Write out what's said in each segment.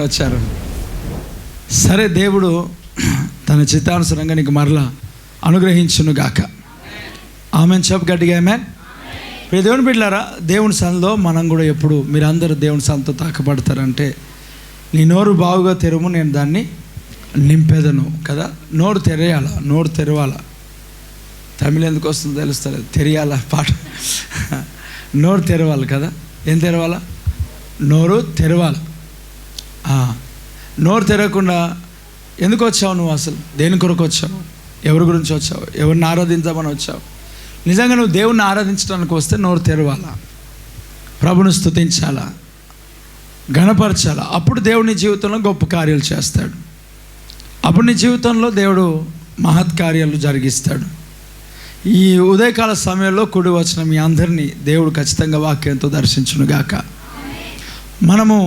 వచ్చారు. సరే, దేవుడు తన చిత్తానుసారంగా నీకు మరలా అనుగ్రహించును గాక. ఆమెన్ చెప్పు గట్టిగా. ఆమెన్. ఇప్పుడు దేవుని బిడ్డలారా, దేవుని సన్నిధిలో మనం కూడా ఎప్పుడు మీరందరూ దేవుని సన్నిధితో తాకపడతారంటే, నీ నోరు బాగుగా తెరుము, నేను దాన్ని నింపేదను కదా. నోరు తెరవాల. తమిళ ఎందుకు వస్తుందో తెలుస్తలేదు, తెరియాల పాట. నోరు తెరవాలి కదా. ఏం తెరవాలా? నోరు తెరవాలి. నోరు తెరవకుండా ఎందుకు వచ్చావు నువ్వు? అసలు దేని కొరకు వచ్చావు? ఎవరి గురించి వచ్చావు? ఎవరిని ఆరాధించామని వచ్చావు? నిజంగా నువ్వు దేవుణ్ణి ఆరాధించడానికి వస్తే నోరు తెరవాలా, ప్రభుని స్తుతించాలా, ఘనపరచాలా. అప్పుడు దేవుడు నీ జీవితంలో గొప్ప కార్యాలు చేస్తాడు. అప్పుడు నీ జీవితంలో దేవుడు మహత్కార్యాలు జరిగిస్తాడు. ఈ ఉదయకాల సమయంలో కూడి వచ్చిన మీ అందరినీ దేవుడు ఖచ్చితంగా వాక్యంతో దర్శించునుగాక. మనము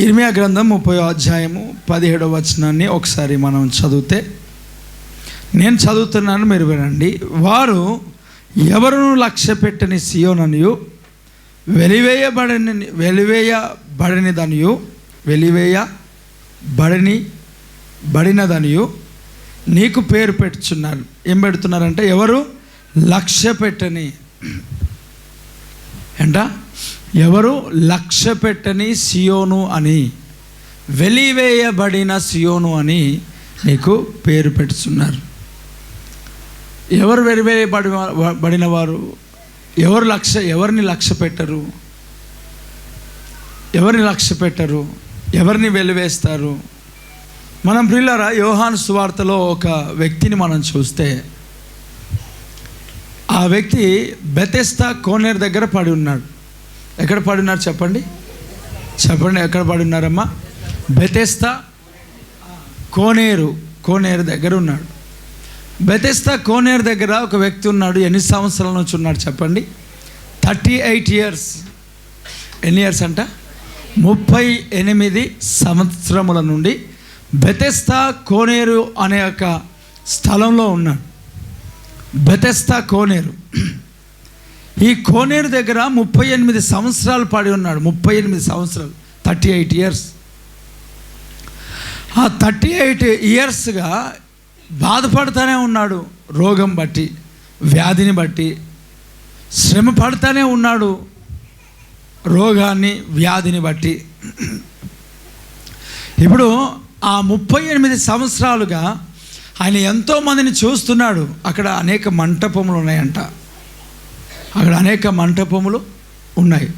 ఇర్మియా గ్రంథం 30వ అధ్యాయము 17వ వచనాన్ని ఒకసారి మనం చదివితే, నేను చదువుతున్నాను, మీరు వినండి. వారు ఎవరును లక్ష్య పెట్టని సియోననియు వెలివేయబడినదనియు నీకు పేరు పెట్టుచున్నారు. ఏం పెడుతున్నారంటే, ఎవరు లక్ష్య పెట్టని ఎవరు లక్ష్య పెట్టని సియోను అని, వెలివేయబడిన సియోను అని నీకు పేరు పెట్టుచున్నారు. ఎవరు వెలివేయబడిన వారు? ఎవరిని లక్ష్య పెట్టరు? ఎవరిని వెలివేస్తారు? మనం ప్రియులారా, యోహాను సువార్తలో ఒక వ్యక్తిని మనం చూస్తే, ఆ వ్యక్తి బెతెస్దా కోనేరు దగ్గర పడి ఉన్నాడు. ఎక్కడ పడి ఉన్నారు చెప్పండి? ఎక్కడ పడి ఉన్నారమ్మా? బెతెస్దా కోనేరు దగ్గర ఉన్నాడు. బెతెస్దా కోనేరు దగ్గర ఒక వ్యక్తి ఉన్నాడు. ఎన్ని సంవత్సరాల నుంచి ఉన్నాడు చెప్పండి? 38 years. ఎన్ని ఇయర్స్ అంట? 38 సంవత్సరముల నుండి బెతెస్దా కోనేరు అనే ఒక స్థలంలో ఉన్నాడు. బెతెస్దా కోనేరు. ఈ కోనేరు దగ్గర 38 సంవత్సరాలు పడి ఉన్నాడు. 38 సంవత్సరాలు, 38 years. ఆ 38 yearsగా బాధపడుతూనే ఉన్నాడు. రోగం బట్టి, వ్యాధిని బట్టి శ్రమ పడుతూనే ఉన్నాడు. రోగాన్ని, వ్యాధిని బట్టి. ఇప్పుడు ఆ 38 సంవత్సరాలుగా ఆయన ఎంతోమందిని చూస్తున్నాడు. అక్కడ అనేక మంటపములు ఉన్నాయంట. ఉన్నాయి.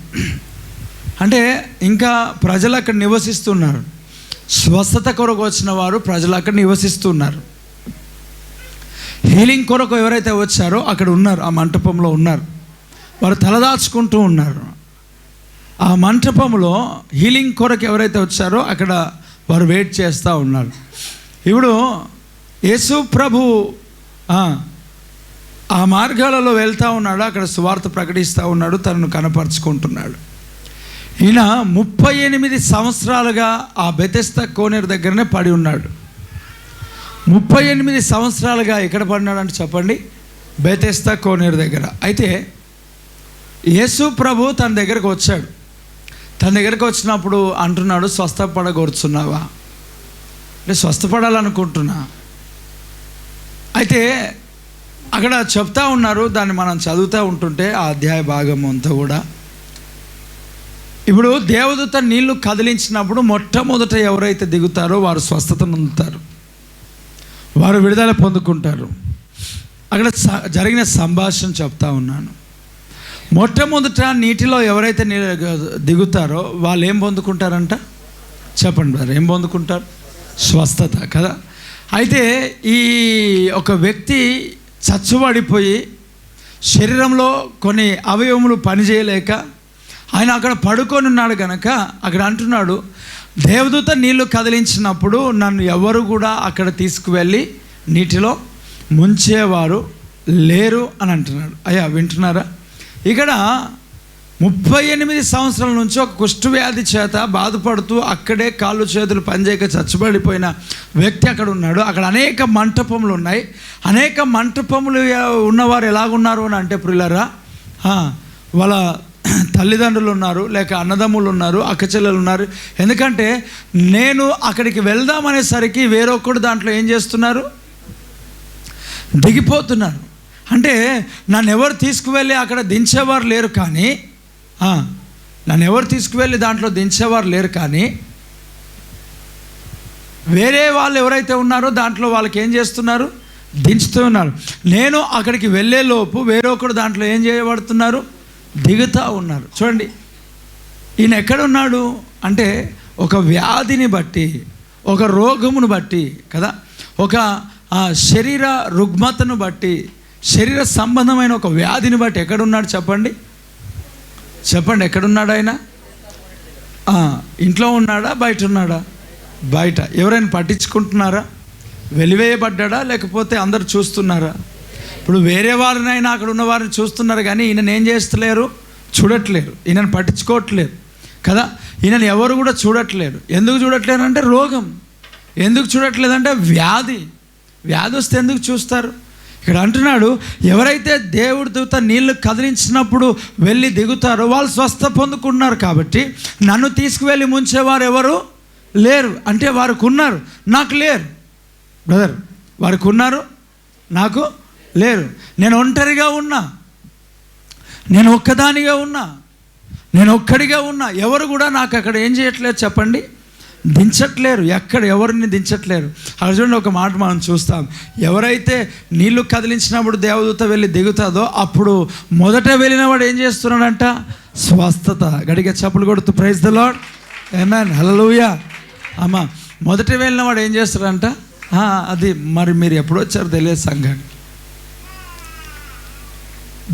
అంటే ఇంకా ప్రజలు అక్కడ నివసిస్తున్నారు. స్వస్థత కొరకు వచ్చిన వారు ప్రజలు అక్కడ నివసిస్తున్నారు. హీలింగ్ కొరకు ఎవరైతే వచ్చారో అక్కడ ఉన్నారు, ఆ మంటపంలో ఉన్నారు. వారు తలదాచుకుంటూ ఉన్నారు. ఆ మంటపంలో హీలింగ్ కొరకు ఎవరైతే వచ్చారో అక్కడ వారు వెయిట్ చేస్తూ ఉన్నారు. ఇప్పుడు యేసు ప్రభు ఆ మార్గాలలో వెళ్తూ ఉన్నాడు. అక్కడ సువార్త ప్రకటిస్తూ ఉన్నాడు, తనను కనపరుచుకుంటున్నాడు. ఈయన 38 సంవత్సరాలుగా ఆ బెతెస్దా కోనేరు దగ్గరనే పడి ఉన్నాడు. 38 సంవత్సరాలుగా ఎక్కడ పడినాడు అంటే చెప్పండి? బెతెస్దా కోనేరు దగ్గర. అయితే యేసు ప్రభు తన దగ్గరకు వచ్చాడు. తన దగ్గరకు వచ్చినప్పుడు అంటున్నాడు, స్వస్థపడగోరుచున్నావా? అంటే స్వస్థపడాలనుకుంటున్నా. అయితే అక్కడ చెప్తా ఉన్నారు, దాన్ని మనం చదువుతూ ఉంటుంటే ఆ అధ్యాయ భాగం అంతా కూడా. ఇప్పుడు దేవదూత నీళ్లు కదిలించినప్పుడు మొట్టమొదట ఎవరైతే దిగుతారో వారు స్వస్థత పొందుతారు, వారు విడుదల పొందుకుంటారు. అక్కడ జరిగిన సంభాషణ చెప్తా ఉన్నాను. మొట్టమొదట నీటిలో ఎవరైతే దిగుతారో వాళ్ళు ఏం పొందుకుంటారంట? చెప్పండి బ్రదర్, ఏం పొందుకుంటారు? స్వస్థత కదా. అయితే ఈ ఒక వ్యక్తి చచ్చుబడిపోయి శరీరంలో కొన్ని అవయవములు పనిచేయలేక ఆయన అక్కడ పడుకొని ఉన్నాడు కనుక అక్కడ అంటున్నాడు, దేవదూత నీళ్లు కదిలించినప్పుడు నన్ను ఎవరు కూడా అక్కడ తీసుకువెళ్ళి నీటిలో ముంచేవారు లేరు అని అంటున్నాడు. అయ్యా వింటున్నారా? ఇక్కడ 38 సంవత్సరాల నుంచి ఒక కుష్ఠవ్యాధి చేత బాధపడుతూ అక్కడే కాళ్ళు చేతులు పనిచేయక చచ్చుబడిపోయిన వ్యక్తి అక్కడ ఉన్నాడు. అక్కడ అనేక మంటపములు ఉన్నాయి. అనేక మంటపములు ఉన్నవారు ఎలాగున్నారు అని అంటే ప్రియులారా, వాళ్ళ తల్లిదండ్రులు ఉన్నారు, లేక అన్నదమ్ములు ఉన్నారు, అక్కచెల్లెలు ఉన్నారు. ఎందుకంటే నేను అక్కడికి వెళ్దామనేసరికి వేరొకడు దాంట్లో ఏం చేస్తున్నారు, దిగిపోతున్నారు. అంటే నన్ను ఎవరు తీసుకువెళ్ళి అక్కడ దించేవారు లేరు, కానీ నన్ను ఎవరు తీసుకువెళ్ళి దాంట్లో దించేవారు లేరు, కానీ వేరే వాళ్ళు ఎవరైతే ఉన్నారో దాంట్లో వాళ్ళకి ఏం చేస్తున్నారు, దించుతూ ఉన్నారు. నేను అక్కడికి వెళ్ళేలోపు వేరొకడు దాంట్లో ఏం చేయబడుతున్నారు, దిగుతూ ఉన్నారు. చూడండి, ఈయన ఎక్కడున్నాడు అంటే ఒక వ్యాధిని బట్టి, ఒక రోగమును బట్టి కదా, ఒక శరీర రుగ్మతను బట్టి, శరీర సంబంధమైన ఒక వ్యాధిని బట్టి ఎక్కడున్నాడు చెప్పండి, ఎక్కడున్నాడు ఆయన? ఇంట్లో ఉన్నాడా, బయట ఉన్నాడా? బయట. ఎవరైనా పట్టించుకుంటున్నారా? వెలివేయబడ్డా, లేకపోతే అందరు చూస్తున్నారా? ఇప్పుడు వేరే వారినైనా అక్కడ ఉన్న వారిని చూస్తున్నారు, కానీ ఈయనను ఏం చేస్తలేరు, చూడట్లేరు, ఈయనను పట్టించుకోవట్లేదు కదా. ఈయనను ఎవరు కూడా చూడట్లేరు. ఎందుకు చూడట్లేరు అంటే రోగం. ఎందుకు చూడట్లేదంటే వ్యాధి వస్తే ఎందుకు చూస్తారు? ఇక్కడ అంటున్నాడు, ఎవరైతే దేవుడి దూత నీళ్లు కదిలించినప్పుడు వెళ్ళి దిగుతారో వాళ్ళు స్వస్థ పొందుకున్నారు. కాబట్టి నన్ను తీసుకువెళ్ళి ముంచేవారు ఎవరు లేరు. అంటే వారికి ఉన్నారు, నాకు లేరు. బ్రదర్, వారికి ఉన్నారు, నాకు లేరు. నేను ఒంటరిగా ఉన్నా, నేను ఒక్కదానిగా ఉన్నా, నేను ఒక్కడిగా ఉన్నా. ఎవరు కూడా నాకు అక్కడ ఏం చేయట్లేదు చెప్పండి, దించట్లేరు. ఎక్కడ ఎవరిని దించట్లేరు. అక్కడ చూడండి, ఒక మాట మనం చూస్తాం. ఎవరైతే నీళ్లు కదిలించినప్పుడు దేవదూత వెళ్ళి దిగుతుందో అప్పుడు మొదట వెళ్ళినవాడు ఏం చేస్తున్నాడంట, స్వస్థత. గడిగా చప్పులు కొడుతూ ప్రైజ్ ద లార్డ్, ఆమేన్, హల్లెలూయా. అమ్మా, మొదట వెళ్ళినవాడు ఏం చేస్తాడంట, అది మరి మీరు ఎప్పుడు వచ్చారో తెలియదు సంఘానికి.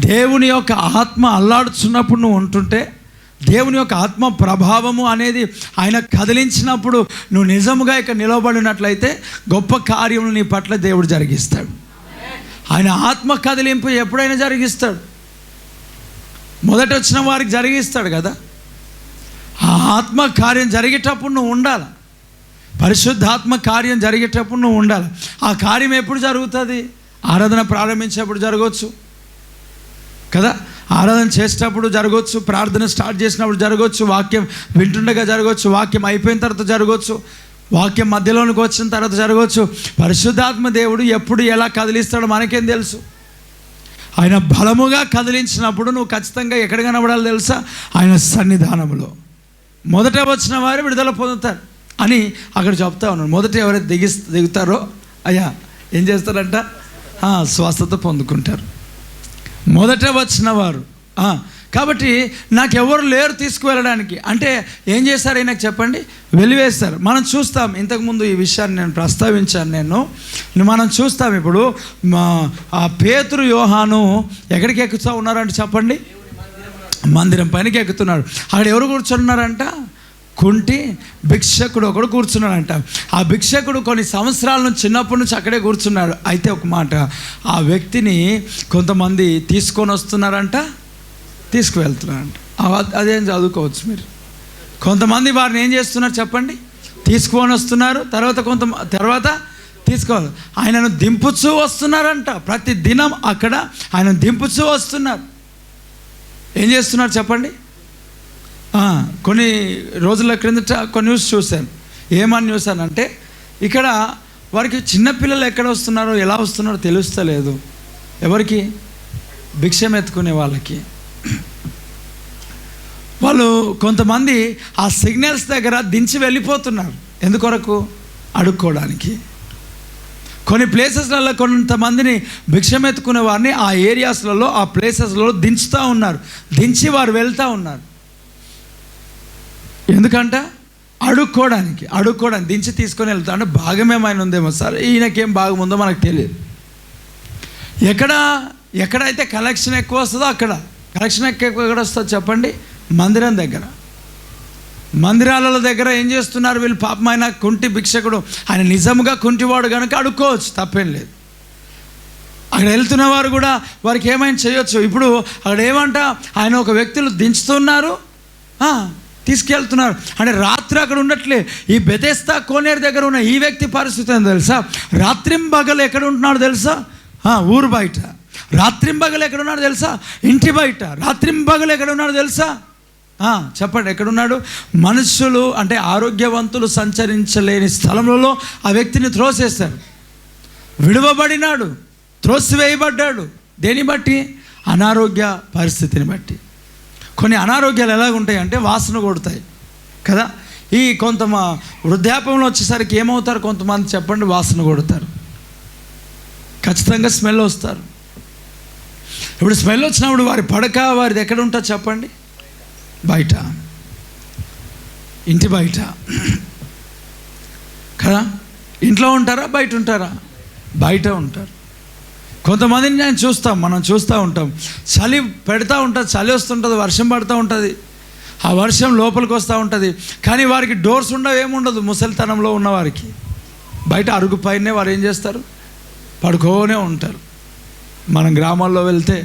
దేవుని యొక్క ఆత్మ అల్లాడుచున్నప్పుడు నువ్వు ఉంటుంటే, దేవుని యొక్క ఆత్మ ప్రభావము అనేది ఆయన కదిలించినప్పుడు నువ్వు నిజముగా ఇక్కడ నిలబడినట్లయితే గొప్ప కార్యములు నీ పట్ల దేవుడు జరిగిస్తాడు. ఆయన ఆత్మ కదిలింపు ఎప్పుడైనా జరిగిస్తాడు. మొదట వచ్చిన వారికి జరిగిస్తాడు కదా. ఆ ఆత్మ కార్యం జరిగేటప్పుడు నువ్వు ఉండాలి. పరిశుద్ధాత్మ కార్యం జరిగేటప్పుడు నువ్వు ఉండాలి. ఆ కార్యం ఎప్పుడు జరుగుతుంది? ఆరాధన ప్రారంభించేప్పుడు జరగవచ్చు కదా, ఆరాధన చేసేటప్పుడు జరగవచ్చు, ప్రార్థన స్టార్ట్ చేసినప్పుడు జరగవచ్చు, వాక్యం వింటుండగా జరగవచ్చు, వాక్యం అయిపోయిన తర్వాత జరగవచ్చు, వాక్యం మధ్యలోనికి వచ్చిన తర్వాత జరగవచ్చు. పరిశుద్ధాత్మ దేవుడు ఎప్పుడు ఎలా కదిలిస్తాడో మనకేం తెలుసు. ఆయన బలముగా కదిలించినప్పుడు నువ్వు ఖచ్చితంగా ఎక్కడ కనబడాలో తెలుసా? ఆయన సన్నిధానంలో. మొదట వచ్చిన వారు విడుదల పొందుతారు అని అక్కడ చెప్తా ఉన్నాను. మొదట ఎవరైతే దిగుతారో అయ్యా ఏం చేస్తారంట, స్వస్థత పొందుకుంటారు. మొదట వచ్చిన వారు. కాబట్టి నాకెవరు లేరు తీసుకువెళ్ళడానికి. అంటే ఏం చేశారు ఆయనకు చెప్పండి, వెలివేస్తారు. మనం చూస్తాం, ఇంతకుముందు ఈ విషయాన్ని నేను ప్రస్తావించాను. మనం చూస్తాం ఇప్పుడు ఆ పేతురు యోహాను ఎక్కడికి ఎక్కుతూ ఉన్నారంటే చెప్పండి, మందిరం పైనకి ఎక్కుతున్నాడు. అక్కడ ఎవరు కూర్చున్నారంట, కుంటి భిక్షకుడు ఒకడు కూర్చున్నాడంట. ఆ భిక్షకుడు కొన్ని సంవత్సరాల నుంచి చిన్నప్పటి నుంచి అక్కడే కూర్చున్నాడు. అయితే ఒక మాట, ఆ వ్యక్తిని కొంతమంది తీసుకొని వస్తున్నారంట, తీసుకువెళ్తున్నారంట. అదేం చదువుకోవచ్చు మీరు. కొంతమంది వారిని ఏం చేస్తున్నారు చెప్పండి, తీసుకొని వస్తున్నారు. తర్వాత తీసుకోవాలి, ఆయనను దింపుచూ వస్తున్నారంట. ప్రతి దినం అక్కడ ఆయన దింపుచూ వస్తున్నారు. ఏం చేస్తున్నారు చెప్పండి. కొన్ని రోజుల క్రిందట కొన్ని న్యూస్ చూశాను. ఏమని చూశానంటే, ఇక్కడ వారికి చిన్నపిల్లలు ఎక్కడ వస్తున్నారో ఎలా వస్తున్నారో తెలుస్తలేదు. ఎవరికి? భిక్షం ఎత్తుకునే వాళ్ళకి. వాళ్ళు కొంతమంది ఆ సిగ్నల్స్ దగ్గర దించి వెళ్ళిపోతున్నారు. ఎందుకొరకు? అడుక్కోవడానికి. కొన్ని ప్లేసెస్లలో కొంతమందిని భిక్షం ఎత్తుకునే వారిని ఆ ఏరియాస్లలో, ఆ ప్లేసెస్లలో దించుతూ ఉన్నారు. దించి వారు వెళ్తూ ఉన్నారు. ఎందుకంట? అడుక్కోవడానికి దించి తీసుకొని వెళ్తా. అంటే భాగమేమైనా ఉందేమో సార్, ఈయనకేం భాగం ఉందో మనకు తెలియదు. ఎక్కడైతే కలెక్షన్ ఎక్కువ వస్తుందో అక్కడ. కలెక్షన్ ఎక్కడ వస్తుందో చెప్పండి, మందిరం దగ్గర. మందిరాల దగ్గర ఏం చేస్తున్నారు వీళ్ళు? పాపం ఆయన కుంటి భిక్షకుడు, ఆయన నిజంగా కుంటివాడు కనుక అడుక్కోవచ్చు, తప్పేం లేదు. అక్కడ వెళ్తున్న వారు కూడా వారికి ఏమైనా చేయొచ్చు. ఇప్పుడు అక్కడ ఏమంట, ఆయన ఒక వ్యక్తులు దించుతున్నారు, తీసుకెళ్తున్నారు. అంటే రాత్రి అక్కడ ఉండట్లే. ఈ బెతెస్దా కోనేరు దగ్గర ఉన్న ఈ వ్యక్తి పరిస్థితి ఏందో తెలుసా? రాత్రింబగలు ఎక్కడ ఉంటున్నాడు తెలుసా? ఊరు బయట. రాత్రింబగలు ఎక్కడున్నాడు తెలుసా? ఇంటి బయట. రాత్రింబగలు ఎక్కడున్నాడు తెలుసా? చెప్పండి, ఎక్కడున్నాడు? మనుషులు అంటే ఆరోగ్యవంతులు సంచరించలేని స్థలంలో ఆ వ్యక్తిని త్రోసేశారు. విడువబడినాడు, త్రోసివేయబడ్డాడు. దేని బట్టి? అనారోగ్య పరిస్థితిని బట్టి. కొన్ని అనారోగ్యాలు ఎలాగుంటాయి అంటే వాసన కొడతాయి కదా. ఈ వృద్ధాప్యంలో వచ్చేసరికి ఏమవుతారు కొంతమంది చెప్పండి? వాసన కొడతారు, ఖచ్చితంగా స్మెల్ వస్తారు. ఇప్పుడు స్మెల్ వచ్చినప్పుడు వారి పడక వారిది ఎక్కడ ఉంటుంది చెప్పండి? బయట, ఇంటి బయట కదా. ఇంట్లో ఉంటారా బయట ఉంటారా? బయట ఉంటారు. కొంతమందిని మనం చూస్తూ ఉంటాం, చలి పెడతా ఉంటుంది, చలి వస్తుంటుంది, వర్షం పడుతూ ఉంటుంది, ఆ వర్షం లోపలికి వస్తూ ఉంటుంది, కానీ వారికి డోర్స్ ఉండవు, ఏముండదు. ముసలితనంలో ఉన్నవారికి బయట అరుగు పైనే వారు ఏం చేస్తారు? పడుకోనే ఉంటారు. మనం గ్రామాల్లో వెళ్తే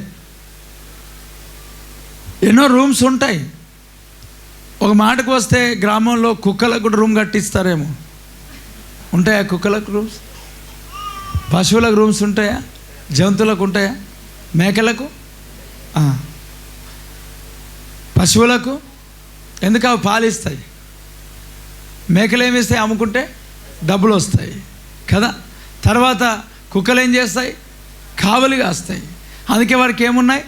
ఎన్నో రూమ్స్ ఉంటాయి. ఒక మాటకు వస్తే గ్రామంలో కుక్కలకు కూడా రూమ్ కట్టిస్తారేమో. ఉంటాయా కుక్కలకు రూమ్స్? పశువులకు రూమ్స్ ఉంటాయా? జంతువులకు ఉంటాయా? మేకలకు, పశువులకు. ఎందుకు? అవి పాలిస్తాయి. మేకలు ఏమి ఇస్తాయి? అమ్ముకుంటే డబ్బులు వస్తాయి కదా. తర్వాత కుక్కలు ఏం చేస్తాయి? కావలి కాస్తాయి. అందుకే వారికి ఏమున్నాయి?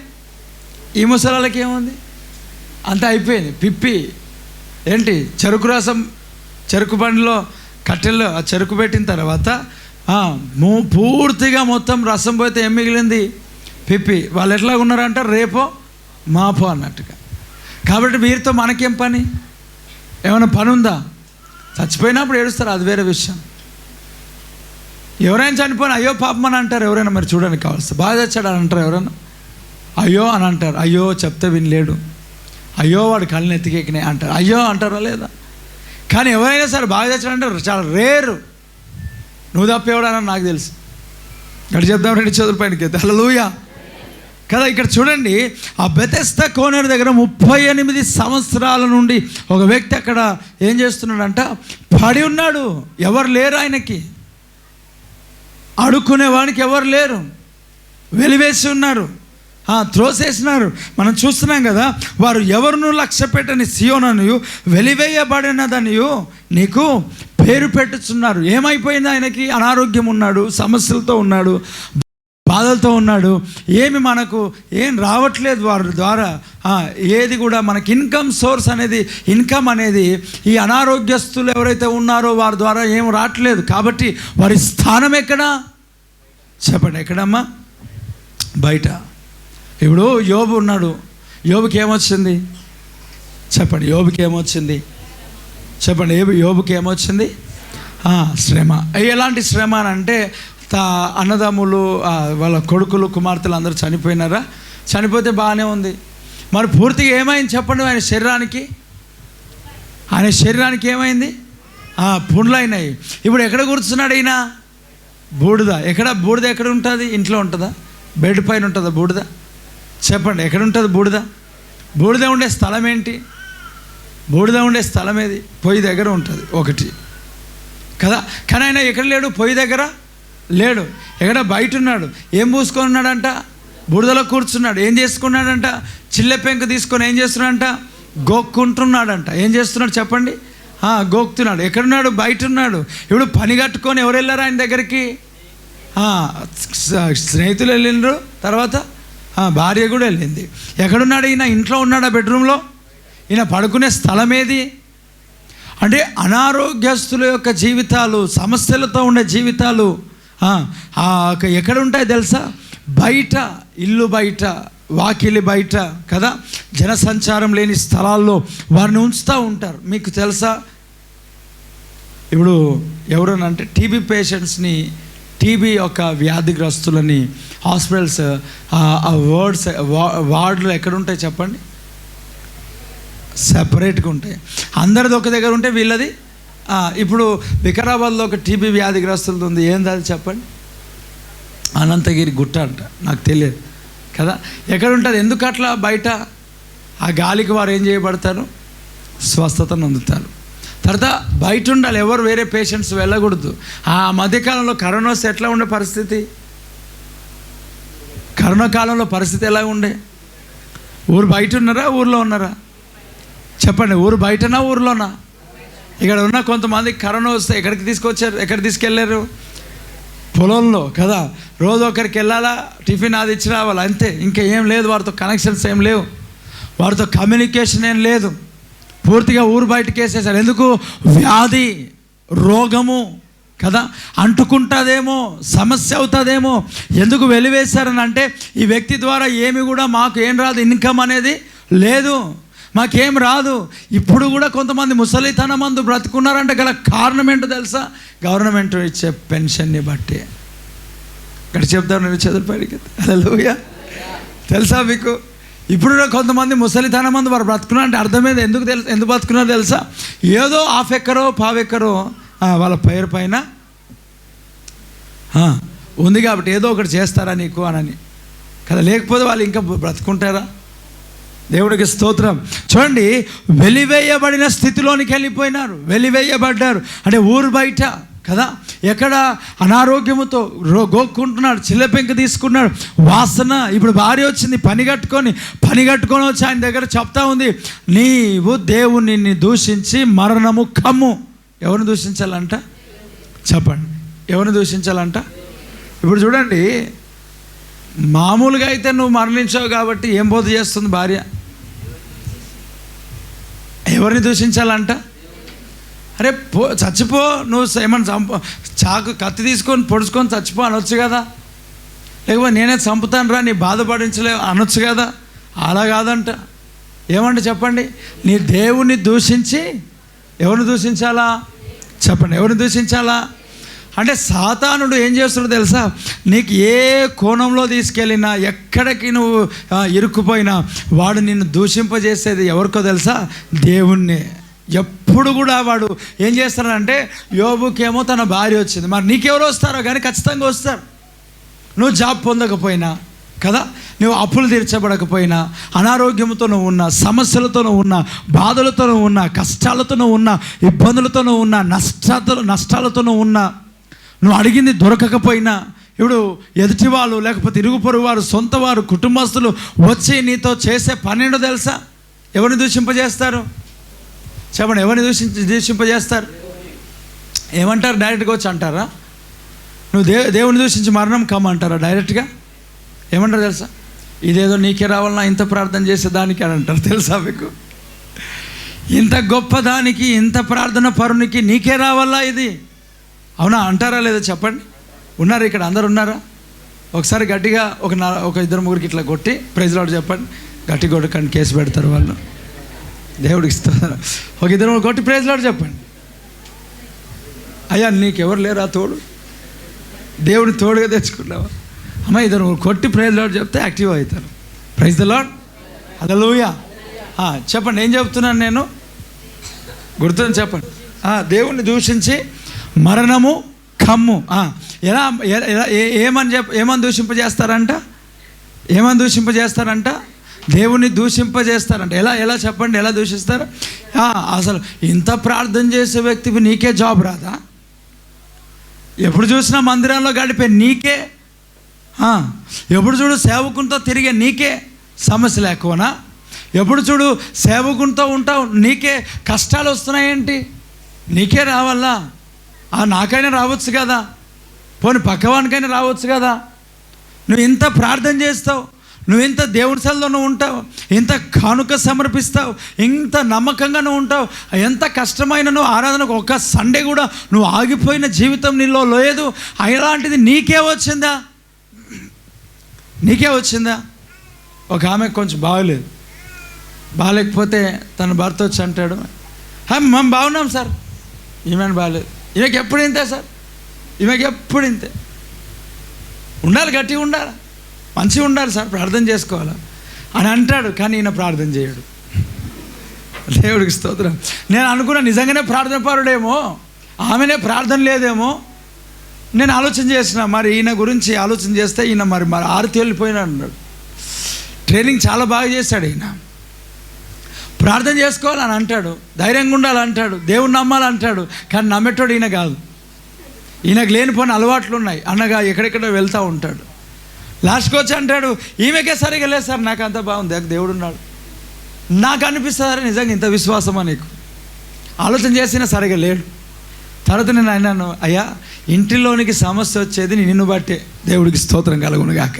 ఈ ముసలాళ్ళకి ఏముంది? అంతా అయిపోయింది. పిప్పి ఏంటి? చెరుకు రసం, చెరుకు బండిలో కట్టెల్లో ఆ చెరుకు పెట్టిన తర్వాత పూర్తిగా మొత్తం రసం పోతే ఏం మిగిలింది? పిప్పి. వాళ్ళు ఎట్లా ఉన్నారంట? రేపో మాపో అన్నట్టుగా. కాబట్టి వీరితో మనకేం పని? ఏమైనా పని ఉందా? చచ్చిపోయినప్పుడు ఏడుస్తారు, అది వేరే విషయం. ఎవరైనా చనిపోయినా అయ్యో పాపం అని అంటారు ఎవరైనా. మరి చూడండి, కావాల్సి బాగా తెచ్చాడు అని అంటారు ఎవరైనా? అయ్యో అని అంటారు. అయ్యో చెప్తే వినలేడు, అయ్యో వాడు కళ్ళు ఎత్తికెక్కినాయి అంటారు. అయ్యో అంటారా లేదా? కానీ ఎవరైనా సరే బాగా తెచ్చాడంటారు చాలా రేరు. నువ్వు తప్పేవాడని నాకు తెలుసు. ఇక్కడ చెప్దాం, 2 చేతుల పైనకి హల్లెలూయా కదా. ఇక్కడ చూడండి, ఆ బెతెస్దా కోనేరు దగ్గర 38 సంవత్సరాల నుండి ఒక వ్యక్తి అక్కడ ఏం చేస్తున్నాడంట? పడి ఉన్నాడు. ఎవరు లేరు ఆయనకి, అడుక్కునేవాడికి ఎవరు లేరు. వెలివేసి ఉన్నారు, త్రోసేసినారు. మనం చూస్తున్నాం కదా. వారు ఎవరును లక్ష్య పెట్టని సియోననియు వెలివేయబడినదనియు నీకు పేరు పెట్టుచున్నారు. ఏమైపోయింది ఆయనకి? అనారోగ్యం ఉన్నాడు, సమస్యలతో ఉన్నాడు, బాధలతో ఉన్నాడు. మనకు ఏం రావట్లేదు వారి ద్వారా. ఏది కూడా మనకి ఇన్కమ్ సోర్స్ అనేది, ఇన్కమ్ అనేది ఈ అనారోగ్యస్తులు ఎవరైతే ఉన్నారో వారి ద్వారా ఏం రావట్లేదు. కాబట్టి వారి స్థానం ఎక్కడా చెప్పండి? ఎక్కడమ్మా? బయట. ఇప్పుడు యోబు ఉన్నాడు. యోబుకి ఏమొచ్చింది చెప్పండి? యోబుకి ఏమొచ్చింది చెప్పండి? యోబుకి ఏమొచ్చింది? శ్రమ. ఎలాంటి శ్రమ అని అంటే అన్నదమ్ములు, వాళ్ళ కొడుకులు, కుమార్తెలు అందరూ చనిపోయినారా? చనిపోతే బాగానే ఉంది. మరి పూర్తిగా ఏమైంది చెప్పండి? ఆయన శరీరానికి ఏమైంది? పుండ్లు అయినాయి. ఇప్పుడు ఎక్కడ కూర్చున్నాడు ఈయన? బూడిద. బూడిద ఎక్కడ ఉంటుంది? ఇంట్లో ఉంటుందా? బెడ్ పైన ఉంటుందా బూడిద? చెప్పండి, ఎక్కడ ఉంటుంది బూడిద? బూడిద ఉండే స్థలం ఏంటి? బూడిద ఉండే స్థలం ఏది? పొయ్యి దగ్గర ఉంటుంది ఒకటి కదా. కానీ ఆయన ఎక్కడ లేడు? పొయ్యి దగ్గర లేడు. ఎక్కడ? బయట ఉన్నాడు. ఏం పూసుకొని ఉన్నాడంట? బూడిదలో కూర్చున్నాడు. ఏం చేసుకున్నాడంట? చిల్లె పెంకు తీసుకొని ఏం చేస్తున్నాడంట? గోక్కుంటున్నాడంట. ఏం చేస్తున్నాడు చెప్పండి? గోక్తున్నాడు. ఎక్కడున్నాడు? బయట ఉన్నాడు. ఇప్పుడు పని కట్టుకొని ఎవరు వెళ్ళారు ఆయన దగ్గరికి? స్నేహితులు వెళ్ళిండ్రు, తర్వాత భార్య కూడా వెళ్ళింది. ఎక్కడున్నాడు ఈయన? ఇంట్లో ఉన్నాడా? బెడ్రూమ్లో? ఈయన పడుకునే స్థలం ఏది? అంటే అనారోగ్యస్తుల యొక్క జీవితాలు, సమస్యలతో ఉండే జీవితాలు ఎక్కడ ఉంటాయి తెలుసా? బయట, ఇల్లు బయట, వాకిలి బయట కదా. జనసంచారం లేని స్థలాల్లో వారిని ఉంచుతూ ఉంటారు. మీకు తెలుసా? ఇప్పుడు ఎవరనంటే టీబీ పేషెంట్స్ని, టీబీ యొక్క వ్యాధిగ్రస్తులని హాస్పిటల్స్ వార్డులు ఎక్కడుంటాయి చెప్పండి? సెపరేట్గా ఉంటాయి. అందరిది ఒక దగ్గర ఉంటే వీళ్ళది. ఇప్పుడు వికారాబాద్లో ఒక టీబీ వ్యాధిగ్రస్తులది ఉంది. ఏంది అది చెప్పండి? అనంతగిరి గుట్ట అంట, నాకు తెలియదు కదా. ఎక్కడ ఉంటుంది? ఎందుకు అట్లా? బయట ఆ గాలికి వారు ఏం చేయబడతారు? స్వస్థతను అందుతారు. తర్వాత బయట ఉండాలి, ఎవరు వేరే పేషెంట్స్ వెళ్ళకూడదు. ఆ మధ్యకాలంలో కరోనా వస్తే ఎట్లా ఉండే పరిస్థితి? కరోనా కాలంలో పరిస్థితి ఎలా ఉండే? ఊరు బయట ఉన్నారా, ఊర్లో ఉన్నారా? చెప్పండి, ఊరు బయటనా, ఊర్లోనా? ఇక్కడ ఉన్న కొంతమంది కరోనా వస్తే ఎక్కడికి తీసుకొచ్చారు, ఎక్కడ తీసుకెళ్ళారు? పొలంలో కదా. రోజు ఒకరికి వెళ్ళాలా, టిఫిన్ అది ఇచ్చి రావాలి, అంతే. ఇంకా ఏం లేదు, వారితో కనెక్షన్స్ ఏం లేవు, వారితో కమ్యూనికేషన్ ఏం లేదు. పూర్తిగా ఊరు బయటకు వేసేసారు. ఎందుకు? వ్యాధి, రోగము కదా, అంటుకుంటుందేమో, సమస్య అవుతుందేమో. ఎందుకు వెలివేశారని అంటే, ఈ వ్యక్తి ద్వారా ఏమి కూడా మాకు ఏం రాదు, ఇన్కమ్ అనేది లేదు, మాకేం రాదు. ఇప్పుడు కూడా కొంతమంది ముసలితనం మందు బ్రతుకున్నారంటే గల కారణం ఏంటో తెలుసా? గవర్నమెంట్ ఇచ్చే పెన్షన్ని బట్టి. ఇక్కడ చెప్తాను, నేను చదువు పడికి. హల్లెలూయా. తెలుసా మీకు? ఇప్పుడు కూడా కొంతమంది ముసలితనం మందు వారు బ్రతుకున్నారంటే అర్థమేది. ఎందుకు బ్రతుకున్నారో తెలుసా? ఏదో హాఫ్ ఎక్కరో పావెక్కరో వాళ్ళ పేరు పైన ఉంది కాబట్టి ఏదో ఒకటి చేస్తారా నీకు అనని కదా. లేకపోతే వాళ్ళు ఇంకా బ్రతుకుంటారా? దేవుడికి స్తోత్రం. చూడండి, వెలివేయబడిన స్థితిలోనికి వెళ్ళిపోయినారు, వెలివేయబడ్డారు. అంటే ఊరు బయట కదా, ఎక్కడ అనారోగ్యముతో గోక్కుంటున్నాడు, చిల్లపెంక తీసుకున్నాడు, వాసన. ఇప్పుడు భార్య వచ్చింది, పని కట్టుకొని వచ్చి ఆయన దగ్గర చెప్తా ఉంది, నీవు దేవుని దూషించి మరణము కమ్ము. ఎవరిని దూషించాలంట? చెప్పండి, ఎవరిని దూషించాలంట? ఇప్పుడు చూడండి, మామూలుగా అయితే నువ్వు మరణించావు కాబట్టి ఏం బోధ చేస్తుంది భార్య? ఎవరిని దూషించాలంట? అరే చచ్చిపో, నువ్వు ఏమన్నా కత్తి తీసుకొని పొడుచుకొని చచ్చిపో అనొచ్చు కదా. లేకపోతే నేనే చంపుతాను రా, నీ బాధపడించలే అనొచ్చు కదా. అలా కాదంట. ఏమంటే చెప్పండి, నీ దేవుణ్ణి దూషించి ఎవరిని దూషించాలా? చెప్పండి, ఎవరిని దూషించాలా? అంటే సాతానుడు ఏం చేస్తున్నాడో తెలుసా? నీకు ఏ కోణంలో తీసుకెళ్ళినా, ఎక్కడికి నువ్వు ఇరుక్కుపోయినా, వాడు నిన్ను దూషింపజేసేది ఎవరికో తెలుసా? దేవుణ్ణి. ఎప్పుడు కూడా వాడు ఏం చేస్తాడంటే, యోబుకేమో తన భార్య వచ్చింది, మరి నీకెవరు వస్తారో కానీ ఖచ్చితంగా వస్తారు. నువ్వు జాబ్ పొందకపోయినా కదా, నువ్వు అప్పులు తీర్చబడకపోయినా, అనారోగ్యంతో నువ్వు ఉన్నా, సమస్యలతో నువ్వు ఉన్నా, బాధలతో నువ్వు ఉన్నా, కష్టాలతో నువ్వు ఉన్నా, ఇబ్బందులతో నువ్వు ఉన్నా, నష్టాలతో నువ్వు ఉన్నా, నువ్వు అడిగింది దొరకకపోయినా, ఇప్పుడు ఎదుటి వాళ్ళు లేకపోతే ఇరుగు పొరుగు వారు, సొంత వారు, కుటుంబస్తులు వచ్చి నీతో చేసే పనేంటో తెలుసా? ఎవరిని దూషింపజేస్తారు? చెప్పండి, ఎవరిని దూషింపజేస్తారు? ఏమంటారు? డైరెక్ట్గా వచ్చి అంటారా? నువ్వు దేవుని దూషించి మరణం కమ్మంటారా డైరెక్ట్గా? ఏమంటారు తెలుసా? ఇదేదో నీకే రావాలన్నా ఇంత ప్రార్థన చేసేదానికి అని అంటారు. తెలుసా మీకు? ఇంత గొప్పదానికి, ఇంత ప్రార్థన పరునికి నీకే రావాలా ఇది? అవునా? అంటారా లేదా? చెప్పండి. ఉన్నారు ఇక్కడ, అందరు ఉన్నారా? ఒకసారి గట్టిగా ఒక ఇద్దరు ముగ్గురికి ఇట్లా కొట్టి ప్రైజ్ లార్డ్ చెప్పండి. గట్టి కొట్టకండి, కేసు పెడతారు వాళ్ళు. దేవుడికి ఇస్తారు. ఒక ఇద్దరు కొట్టి ప్రైజ్ లార్డ్ చెప్పండి. అయ్యా నీకెవరు లేరా తోడు? దేవుడిని తోడుగా తెచ్చుకున్నావా? అమ్మ ఇద్దరు కొట్టి ప్రైజ్ లార్డ్ చెప్తే యాక్టివ్ అవుతారు. Praise the lord. హల్లెలూయా. చెప్పండి, ఏం చెప్తున్నాను నేను? గుర్తుంది చెప్పండి. దేవుణ్ణి దూషించి మరణము కమ్ము. ఎలా ఏమని దూషింపజేస్తారంట? ఏమని దూషింపజేస్తారంట? దేవుణ్ణి దూషింపజేస్తారంట. ఎలా చెప్పండి, ఎలా దూషిస్తారు? అసలు ఇంత ప్రార్థన చేసే వ్యక్తివి నీకే జాబ్ రాదా? ఎప్పుడు చూసినా మందిరంలో గడిపే నీకే, ఎప్పుడు చూడు సేవకునితో తిరిగే నీకే సమస్యలు ఎక్కువనా? ఎప్పుడు చూడు సేవకునితో ఉంటావు, నీకే కష్టాలు వస్తున్నాయేంటి? నీకే రావాలా? నాకైనా రావచ్చు కదా, పోనీ పక్కవానికైనా రావచ్చు కదా. నువ్వు ఇంత ప్రార్థన చేస్తావు, నువ్వు ఇంత దేవుడి సన్నిధిలో నువ్వు ఉంటావు, ఇంత కానుక సమర్పిస్తావు, ఇంత నమ్మకంగా నువ్వు ఉంటావు, ఎంత కష్టమైన నువ్వు ఆరాధనకు ఒక్క సండే కూడా నువ్వు ఆగిపోయిన జీవితం నీలో లేదు. అలాంటిది నీకే వచ్చిందా? నీకే వచ్చిందా? ఒక ఆమెకు కొంచెం బాగాలేకపోతే తన భర్త వచ్చి అంటాడు, మేము బాగున్నాం సార్, ఈమెను బాగాలేదు, ఈమెకి ఎప్పుడు ఇంతే సార్, ఈమెకి ఎప్పుడు ఇంతే. ఉండాలి, గట్టిగా ఉండాలి, మంచిగా ఉండాలి సార్, ప్రార్థన చేసుకోవాలా అని అంటాడు. కానీ ఈయన ప్రార్థన చేయడు. దేవుడికి స్తోత్రం. నేను అనుకున్నా నిజంగానే ప్రార్థన పరుడేమో, ఆమెనే ప్రార్థన లేదేమో. నేను ఆలోచన చేసిన, మరి ఈయన గురించి ఆలోచన చేస్తే ఈయన మరి ఆరుతి వెళ్ళిపోయినాడు అన్నాడు. ట్రైనింగ్ చాలా బాగా చేశాడు ఈయన. ప్రార్థన చేసుకోవాలని అంటాడు, ధైర్యంగా ఉండాలంటాడు, దేవుని నమ్మాలంటాడు. కానీ నమ్మేటోడు ఈయన కాదు. ఈయనకు లేనిపోయిన అలవాట్లు ఉన్నాయి అన్నగా ఎక్కడెక్కడ వెళ్తూ ఉంటాడు. లాస్ట్కి వచ్చి అంటాడు, ఈమెకే సరిగా లేదు సార్, నాకు అంత బాగుంది, దేవుడు ఉన్నాడు, నాకు అనిపిస్తుంది నిజంగా ఇంత విశ్వాసమా నీకు, ఆలోచన చేసినా సరిగా లేడు. తర్వాత నేను అన్నాను, అయ్యా ఇంటిలోనికి సమస్య వచ్చేది నిన్ను బట్టే, దేవుడికి స్తోత్రం కలుగును గాక.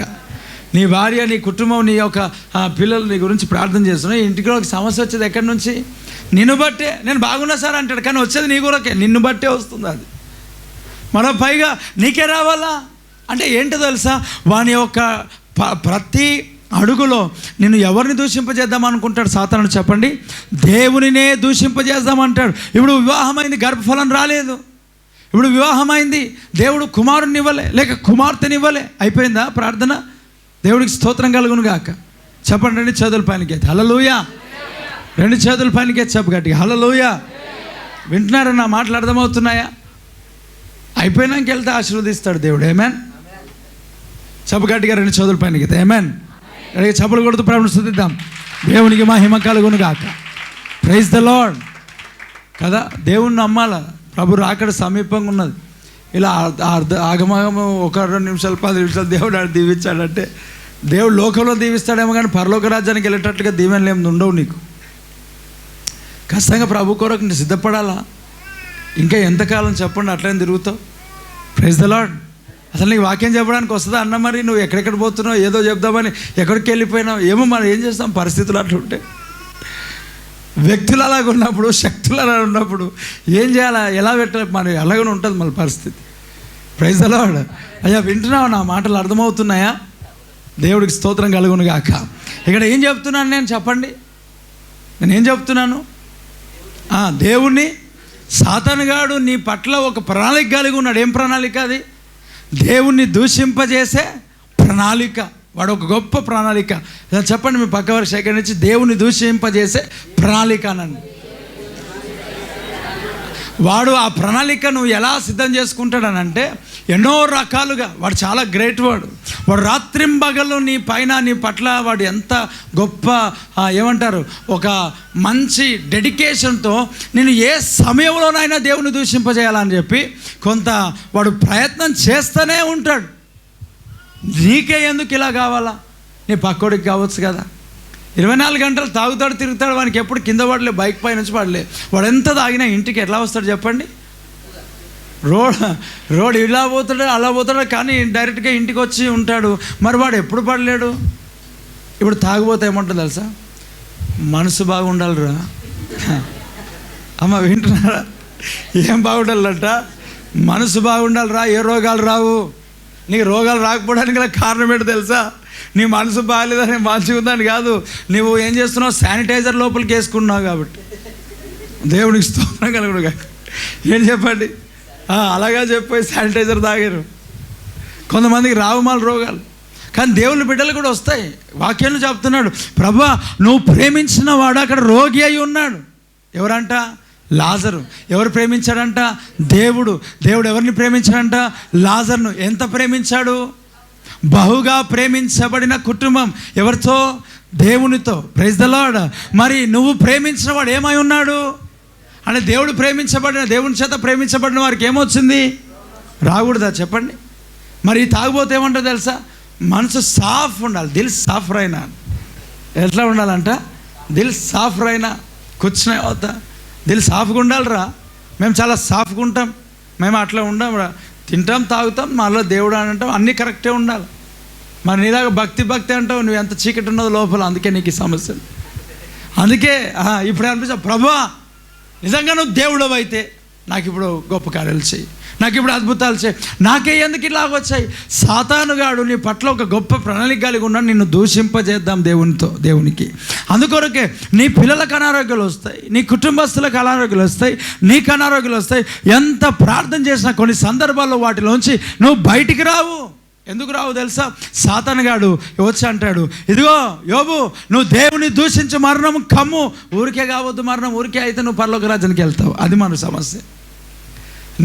నీ భార్య, నీ కుటుంబం, నీ యొక్క పిల్లలు నీ గురించి ప్రార్థన చేస్తున్నావు, ఇంటిలో సమస్య వచ్చేది ఎక్కడి నుంచి? నిన్ను బట్టే. నేను బాగున్నా సార్ అంటాడు, కానీ వచ్చేది నీ కొరకే, నిన్ను బట్టే వస్తుంది అది. మన పైగా నీకే రావాలా అంటే ఏంటో తెలుసా, వాని యొక్క ప్రతి అడుగులో నిన్ను ఎవరిని దూషింపజేద్దాం అనుకుంటాడు సాతాను చెప్పండి? దేవునినే దూషింపజేద్దామంటాడు. ఇప్పుడు వివాహమైంది, గర్భఫలం రాలేదు, ఇప్పుడు వివాహమైంది, దేవుడు కుమారుని ఇవ్వలే, లేక కుమార్తెనివ్వలే, అయిపోయిందా ప్రార్థన? దేవుడికి స్తోత్రం కలుగును గాక. చెప్పండి, 2 చేతుల పైనకి హల్లెలూయా, 2 చేతుల పైనకి చెప్పు గట్టిగా హల్లెలూయా. వింటున్నారా? నా మాటలు అర్థమవుతున్నాయా? అయిపోయినాక వెళ్తే ఆశీర్వదిస్తాడు దేవుడు. ఆమేన్. చెప్పు గట్టిగా 2 చేతుల పైనకి ఆమేన్. చప్పలు కొడుతూ ప్రభువుని స్తుతిద్దాం. దేవునికి మహిమ కలుగును గాక. Praise the lord. కదా, దేవుణ్ణి నమ్మాల. ప్రభు రాకడ సమీపంగా ఉన్నది. ఇలా ఆగమాగము 1-2 నిమిషాలు 10 నిమిషాలు దేవుడు ఆడు దీవించాడంటే, దేవుడు లోకంలో దీవిస్తాడేమో కానీ పరలోక రాజ్యానికి వెళ్ళేటట్లుగా దీవెనలు ఏమి ఉండవు నీకు. ఖచ్చితంగా ప్రభు కొరకు నేను సిద్ధపడాలా. ఇంకా ఎంతకాలం చెప్పండి అట్లనే తిరుగుతావు? Praise the lord. అసలు నీకు వాక్యం చెప్పడానికి వస్తుందా అన్న? మరి నువ్వు ఎక్కడెక్కడ పోతున్నావు, ఏదో చెప్దామని ఎక్కడికి వెళ్ళిపోయినావు ఏమో. మనం ఏం చేస్తాం, పరిస్థితులు అట్లా ఉంటే, వ్యక్తులు అలాగ ఉన్నప్పుడు, శక్తులు అలా ఉన్నప్పుడు ఏం చేయాలా, ఎలా పెట్టాలి, మనం అలాగనే ఉంటుంది మన పరిస్థితి. Praise the lord. అయ్యా వింటున్నావు? నా మాటలు అర్థమవుతున్నాయా? దేవుడికి స్తోత్రం కలుగును గాక. ఇక్కడ ఏం చెప్తున్నాను నేను చెప్పండి? నేను ఏం చెప్తున్నాను? దేవుణ్ణి సాతానుగాడు నీ పట్ల ఒక ప్రణాళిక కలిగి ఉన్నాడు. ఏం ప్రణాళిక అది? దేవుణ్ణి దూషింపజేసే ప్రణాళిక. వాడు ఒక గొప్ప ప్రణాళిక. చెప్పండి మీ పక్క వారికి సేకరించి, దేవుణ్ణి దూషింపజేసే ప్రణాళిక అనండి. వాడు ఆ ప్రణాళిక నువ్వు ఎలా సిద్ధం చేసుకుంటాడనంటే ఎన్నో రకాలుగా. వాడు చాలా గ్రేట్. వాడు రాత్రింబగలు నీ పైన, నీ పట్ల వాడు ఎంత గొప్ప ఏమంటారు, ఒక మంచి డెడికేషన్తో నేను ఏ సమయంలోనైనా దేవుని దూషింపజేయాలని చెప్పి కొంత వాడు ప్రయత్నం చేస్తూనే ఉంటాడు. నీకే ఎందుకు ఇలా కావాలా? నీ పక్కోడికి కావచ్చు కదా. 24 గంటలు తాగుతాడు, తిరుగుతాడు, వానికి ఎప్పుడు కింద పడలే, బైక్ పై నుంచి పడలే. వాడు ఎంత తాగినా ఇంటికి ఎట్లా వస్తాడు చెప్పండి? రోడ్ ఇలా పోతాడు, అలా పోతాడు, కానీ డైరెక్ట్గా ఇంటికి వచ్చి ఉంటాడు. మరి వాడు ఎప్పుడు పడలేడు? ఇప్పుడు తాగిపోతే ఏమంటుంది తెలుసా? మనసు బాగుండాలిరా. అమ్మ వింటున్నారా? ఏం బాగుండాలంట? మనసు బాగుండాలిరా. ఏ రోగాలు రావు. నీకు రోగాలు రాకపోవడానికి గల కారణం ఏంటో తెలుసా? నీ మనసు బాగాలేదని, మంచిగా ఉందని కాదు, నువ్వు ఏం చేస్తున్నావు, శానిటైజర్ లోపలికి వేసుకున్నావు కాబట్టి. దేవునికి స్తోత్రం కలుగును గాక. ఏం చెప్పండి? అలాగా చెప్పి శానిటైజర్ తాగారు. కొంతమందికి రావుమాల రోగాలు, కానీ దేవుని బిడ్డలు కూడా వస్తాయి. వాక్యంలో చెప్తున్నాడు, ప్రభువా నువ్వు ప్రేమించిన వాడు అక్కడ రోగి అయి ఉన్నాడు. ఎవరంట? లాజరు. ఎవరు ప్రేమించాడంట? దేవుడు. దేవుడు ఎవరిని ప్రేమించాడంట? లాజర్ను. ఎంత ప్రేమించాడు? బహుగా ప్రేమించబడిన కుటుంబం. ఎవరితో? దేవునితో. Praise the lord. మరి నువ్వు ప్రేమించిన వాడు ఏమై ఉన్నాడు అంటే, దేవుడు ప్రేమించబడిన, దేవుని చేత ప్రేమించబడిన వారికి ఏమొచ్చింది? రాకూడదా చెప్పండి? మరి తాగుబోతే ఏమంటారు తెలుసా? మనసు సాఫ్ ఉండాలి. దిల్ సాఫ్ రైనా. ఎట్లా ఉండాలంట? దిల్ సాఫ్ రైనా. కూర్చునే అవుతా దిల్ సాఫ్గా ఉండాలిరా. మేము చాలా సాఫ్గా ఉంటాం, మేము అట్లా ఉండం రా. తింటాం, తాగుతాం, మళ్ళీ దేవుడు అని అంటాం, అన్నీ కరెక్టే ఉండాలి. మరి నీలాగా భక్తి అంటావు, నువ్వు ఎంత చీకటి ఉన్నదో లోపల. అందుకే నీకు ఈ సమస్యలు. అందుకే ఇప్పుడు అనిపిస్తా, ప్రభువా నిజంగా నువ్వు దేవుడు అయితే నాకు ఇప్పుడు గొప్ప కార్యాలు చేయి, నాకు ఇప్పుడు అద్భుతాలు చేయి. నాకే ఎందుకు ఇలాగ వచ్చాయి? సాతానుగాడు నీ పట్ల ఒక గొప్ప ప్రణాళిక కలిగి ఉన్నాడు, నిన్ను దూషింపజేద్దాం దేవునికి. అందుకొరకే నీ పిల్లలకు అనారోగ్యాలు వస్తాయి, నీ కుటుంబస్తులకు అనారోగ్యాలు వస్తాయి, నీకు అనారోగ్యాలు వస్తాయి. ఎంత ప్రార్థన చేసినా కొన్ని సందర్భాల్లో వాటిలోంచి నువ్వు బయటికి రావు. ఎందుకు రావు తెలుసా? సాతానుగాడు వచ్చి అంటాడు, ఇదిగో యోబు నువ్వు దేవుని దూషించి మరణం కమ్ము. ఊరికే కావద్దు మరణం, ఊరికే అయితే నువ్వు పరలోక రాజ్యానికి వెళ్తావు. అది మన సమస్య.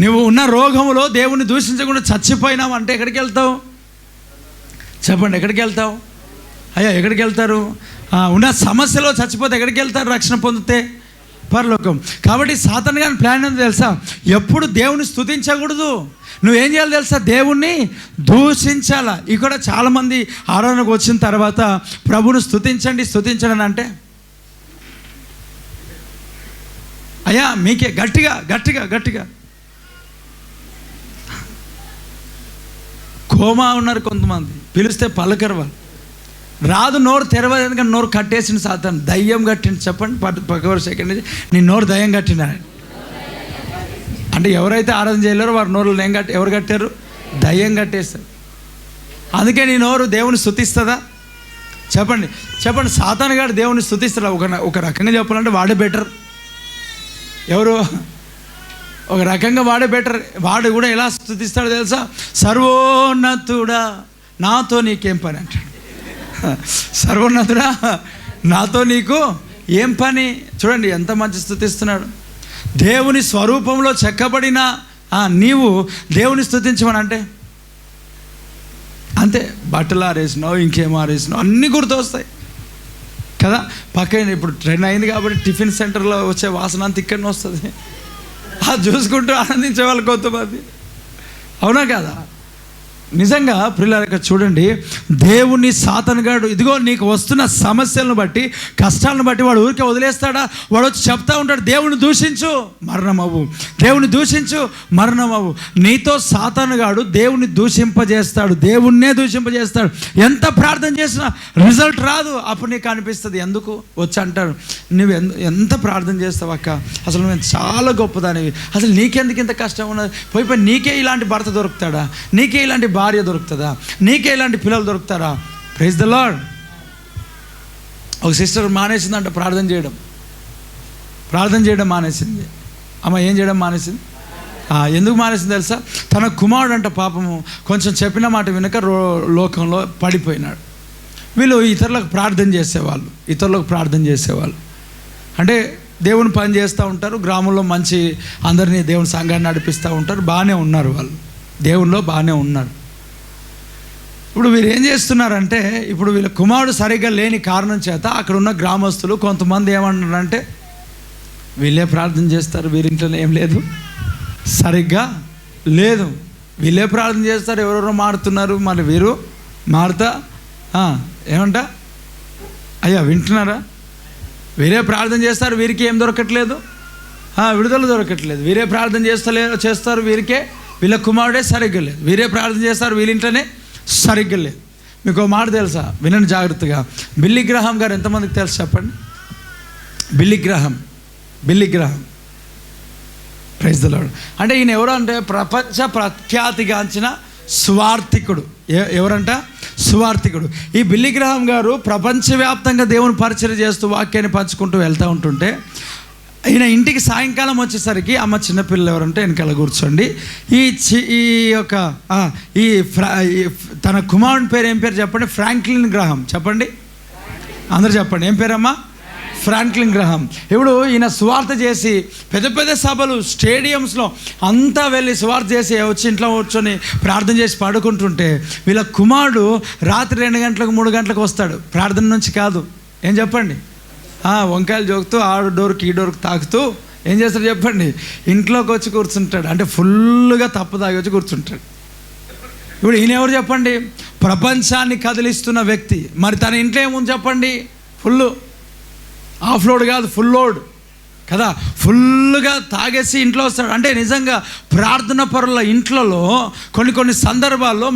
నువ్వు ఉన్న రోగంలో దేవుని దూషించకుండా చచ్చిపోయినావు అంటే ఎక్కడికి వెళ్తావు చెప్పండి? ఎక్కడికి వెళ్తావు? అయ్యా ఎక్కడికి వెళ్తారు? ఉన్న సమస్యలో చచ్చిపోతే ఎక్కడికి వెళ్తారు రక్షణ పొందితే? పరలోకం. కాబట్టి సాతాను గాని ప్లాన్ ఏందో తెలుసా? ఎప్పుడు దేవుని స్తుతించకూడదు, నువ్వేం చేయాలి తెలుసా? దేవుణ్ణి దూషించాలా. ఇక్కడ చాలామంది ఆరాధనకు వచ్చిన తర్వాత ప్రభువును స్తుతించండి స్తుతించండి అంటే, అయ్యా మీకే గట్టిగా గట్టిగా గట్టిగా కోమా ఉన్నారు కొంతమంది, పిలిస్తే పలకరు వాళ్ళు, రాదు, నోరు తెరవదు, ఎందుకంటే నోరు కట్టేసింది సాతాను, దయ్యం కట్టింది. చెప్పండి పక్కవారు సెకండ్, నీ నోరు దయ్యం కట్టిన అంటే ఎవరైతే ఆరాధన చేయలేరో వారి నోరులో ఎవరు కట్టారు? దయ్యం కట్టేస్తారు. అందుకే నీ నోరు దేవుని స్తుతిస్తుందా? చెప్పండి చెప్పండి. సాతాను గారు దేవుని స్తుతిస్తాడా? ఒక రకంగా చెప్పాలంటే వాడే బెటర్. ఎవరు? ఒక రకంగా వాడే బెటర్. వాడు కూడా ఎలా స్తుతిస్తాడో తెలుసా? సర్వోన్నతుడా నాతో నీకేం పని అంటాడు. సర్వోన్నతుడా నాతో నీకు ఏం పని. చూడండి ఎంత మంచి స్తుతిస్తున్నాడు. దేవుని స్వరూపంలో చెక్కబడిన నీవు దేవుని స్తుతించమని అంటే అంతే. బట్టలు ఆరేసినావు, ఇంకేమో ఆరేసినావు, అన్నీ గుర్తొస్తాయి కదా. పక్కన ఇప్పుడు ట్రెండ్ అయింది కాబట్టి టిఫిన్ సెంటర్లో వచ్చే వాసన అంత ఇక్కడనే వస్తుంది. అది చూసుకుంటూ ఆనందించే వాళ్ళు కొంతమంది, అవునా కదా? నిజంగా ప్రియులారా చూడండి, దేవుని సాతానుగాడు ఇదిగో నీకు వస్తున్న సమస్యలను బట్టి, కష్టాలను బట్టి వాడు ఊరికే వదిలేస్తాడా? వాడు వచ్చి చెప్తా ఉంటాడు, దేవుని దూషించు మరణమవు, దేవుని దూషించు మరణమవు. నీతో సాతానుగాడు దేవుని దూషింపజేస్తాడు, దేవుణ్ణే దూషింపజేస్తాడు. ఎంత ప్రార్థన చేసినా రిజల్ట్ రాదు. అప్పుడు నీకు అనిపిస్తుంది, ఎందుకు వచ్చి అంటాడు, నువ్వు ఎంత ప్రార్థన చేస్తావు అక్క, అసలు నువ్వు చాలా గొప్పదానివి, అసలు నీకెందుకు ఇంత కష్టం ఉన్నది, పోయి నీకే ఇలాంటి భర్త దొరుకుతాడా, నీకే ఇలాంటి భార్య దొరుకుతుందా, నీకే ఇలాంటి పిల్లలు దొరుకుతారా? Praise the Lord. ఒక సిస్టర్ మానేసిందంట ప్రార్థన చేయడం మానేసింది. అమ్మ ఏం చేయడం మానేసింది? ఎందుకు మానేసింది తెలుసా? తన కుమారుడు అంట పాపము కొంచెం చెప్పిన మాట వినక లోకంలో పడిపోయినాడు. వీళ్ళు ఇతరులకు ప్రార్థన చేసేవాళ్ళు అంటే దేవుని పని చేస్తూ ఉంటారు, గ్రామంలో మంచి అందరినీ దేవుని సంఘాన్ని నడిపిస్తూ ఉంటారు, బాగానే ఉన్నారు, వాళ్ళు దేవునిలో బాగానే ఉన్నారు. ఇప్పుడు వీరు ఏం చేస్తున్నారంటే, ఇప్పుడు వీళ్ళ కుమారుడు సరిగ్గా లేని కారణం చేత అక్కడ ఉన్న గ్రామస్తులు కొంతమంది ఏమంటారంటే, వీళ్ళే ప్రార్థన చేస్తారు, వీరింట్లో ఏం లేదు, సరిగ్గా లేదు, వీళ్ళే ప్రార్థన చేస్తారు, ఎవరెవరో మారుతున్నారు, మరి వీరు మారుతా ఏమంట అయ్యా వింటున్నారా? వీరే ప్రార్థన చేస్తారు, వీరికి ఏం దొరకట్లేదు, విడుదల దొరకట్లేదు. వీరే ప్రార్థన చేస్తారు, వీళ్ళ కుమారుడే సరిగ్గా లేదు. వీరే ప్రార్థన చేస్తారు, వీళ్ళింట్లోనే సరిగ్గా లేదు. మీకు మాట తెలుసా? వినండి జాగ్రత్తగా. బిల్లీ గ్రహాం గారు ఎంతమందికి తెలుసు చెప్పండి? Billy Graham praise the lord. అంటే ఈయన ఎవరు అంటే ప్రపంచ ప్రఖ్యాతిగాంచిన సువార్థికుడు. ఎవరంట? సువార్థికుడు. ఈ బిల్లీ గ్రహాం గారు ప్రపంచవ్యాప్తంగా దేవుని పరిచయం చేస్తూ వాక్యాన్ని పంచుకుంటూ వెళ్తూ ఉంటుంటే, ఈయన ఇంటికి సాయంకాలం వచ్చేసరికి, అమ్మ చిన్నపిల్లలు ఎవరంటే వెనకాల కూర్చోండి, తన కుమారుని పేరు ఏం పేరు చెప్పండి? ఫ్రాంక్లిన్ గ్రహాం. చెప్పండి అందరూ చెప్పండి, ఏం పేరమ్మా? ఫ్రాంక్లిన్ గ్రహాం. ఇప్పుడు ఈయన సువార్త చేసి పెద్ద పెద్ద సభలు, స్టేడియంస్లో అంతా వెళ్ళి సువార్త చేసి వచ్చి ఇంట్లో కూర్చొని ప్రార్థన చేసి పడుకుంటుంటే, వీళ్ళ కుమారుడు రాత్రి 2 గంటలకు 3 గంటలకు వస్తాడు. ప్రార్థన నుంచి కాదు, ఏం చెప్పండి, వంకాయలు జోకుతూ ఆ డోర్కి ఈ డోర్కి తాకుతూ ఏం చేస్తాడు చెప్పండి? ఇంట్లోకి వచ్చి కూర్చుంటాడు. అంటే ఫుల్గా తప్పు తాగి వచ్చి కూర్చుంటాడు. ఇప్పుడు ఈయన ఎవరు చెప్పండి? ప్రపంచాన్ని కదిలిస్తున్న వ్యక్తి. మరి తన ఇంట్లో ఏముంది చెప్పండి? ఫుల్, ఆఫ్ లోడ్ కాదు, ఫుల్ లోడ్ కదా. ఫుల్గా తాగేసి ఇంట్లో వస్తాడు. అంటే నిజంగా ప్రార్థన పరుల ఇంట్లలో కొన్ని సందర్భాల్లో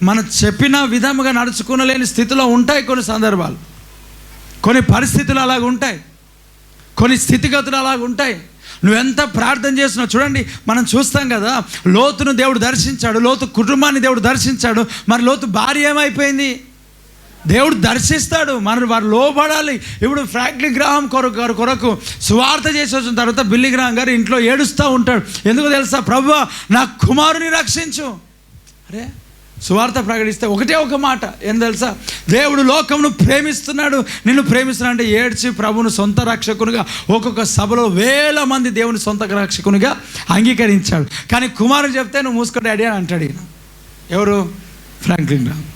మనం చెప్పిన విధముగా నడుచుకునలేని స్థితిలో ఉంటాయి. కొన్ని సందర్భాలు, కొన్ని పరిస్థితులు అలాగ ఉంటాయి, కొన్ని స్థితిగతులు అలాగ ఉంటాయి. నువ్వెంత ప్రార్థన చేస్తున్నావు చూడండి. మనం చూస్తాం కదా, లోతును దేవుడు దర్శించాడు, లోతు కుటుంబాన్ని దేవుడు దర్శించాడు. మరి లోతు భార్య ఏమైపోయింది? దేవుడు దర్శిస్తాడు, మనం వారు లోబడాలి. ఇప్పుడు ఫ్రాంక్లిన్ గ్రహాం కొరకు సువార్త చేసి వచ్చిన తర్వాత బిల్లీ గ్రహాం గారు ఇంట్లో ఏడుస్తూ ఉంటాడు. ఎందుకు తెలుసా? ప్రభువా నా కుమారుని రక్షించు. అరే సువార్త ప్రకటిస్తే ఒకటే ఒక మాట ఏం తెలుసా? దేవుడు లోకమును ప్రేమిస్తున్నాడు, నిన్ను ప్రేమిస్తున్నాడు అంటే ఏడ్చి ప్రభువును సొంత రక్షకునిగా ఒక్కొక్క సభలో 1000 మంది దేవుని సొంత రక్షకునిగా అంగీకరించాడు. కానీ కుమారుడు చెప్తే నువ్వు మూసుకో డాడీ అని అంటాడు ఈయన. ఎవరు? ఫ్రాంక్లిన్ గ్రహాం.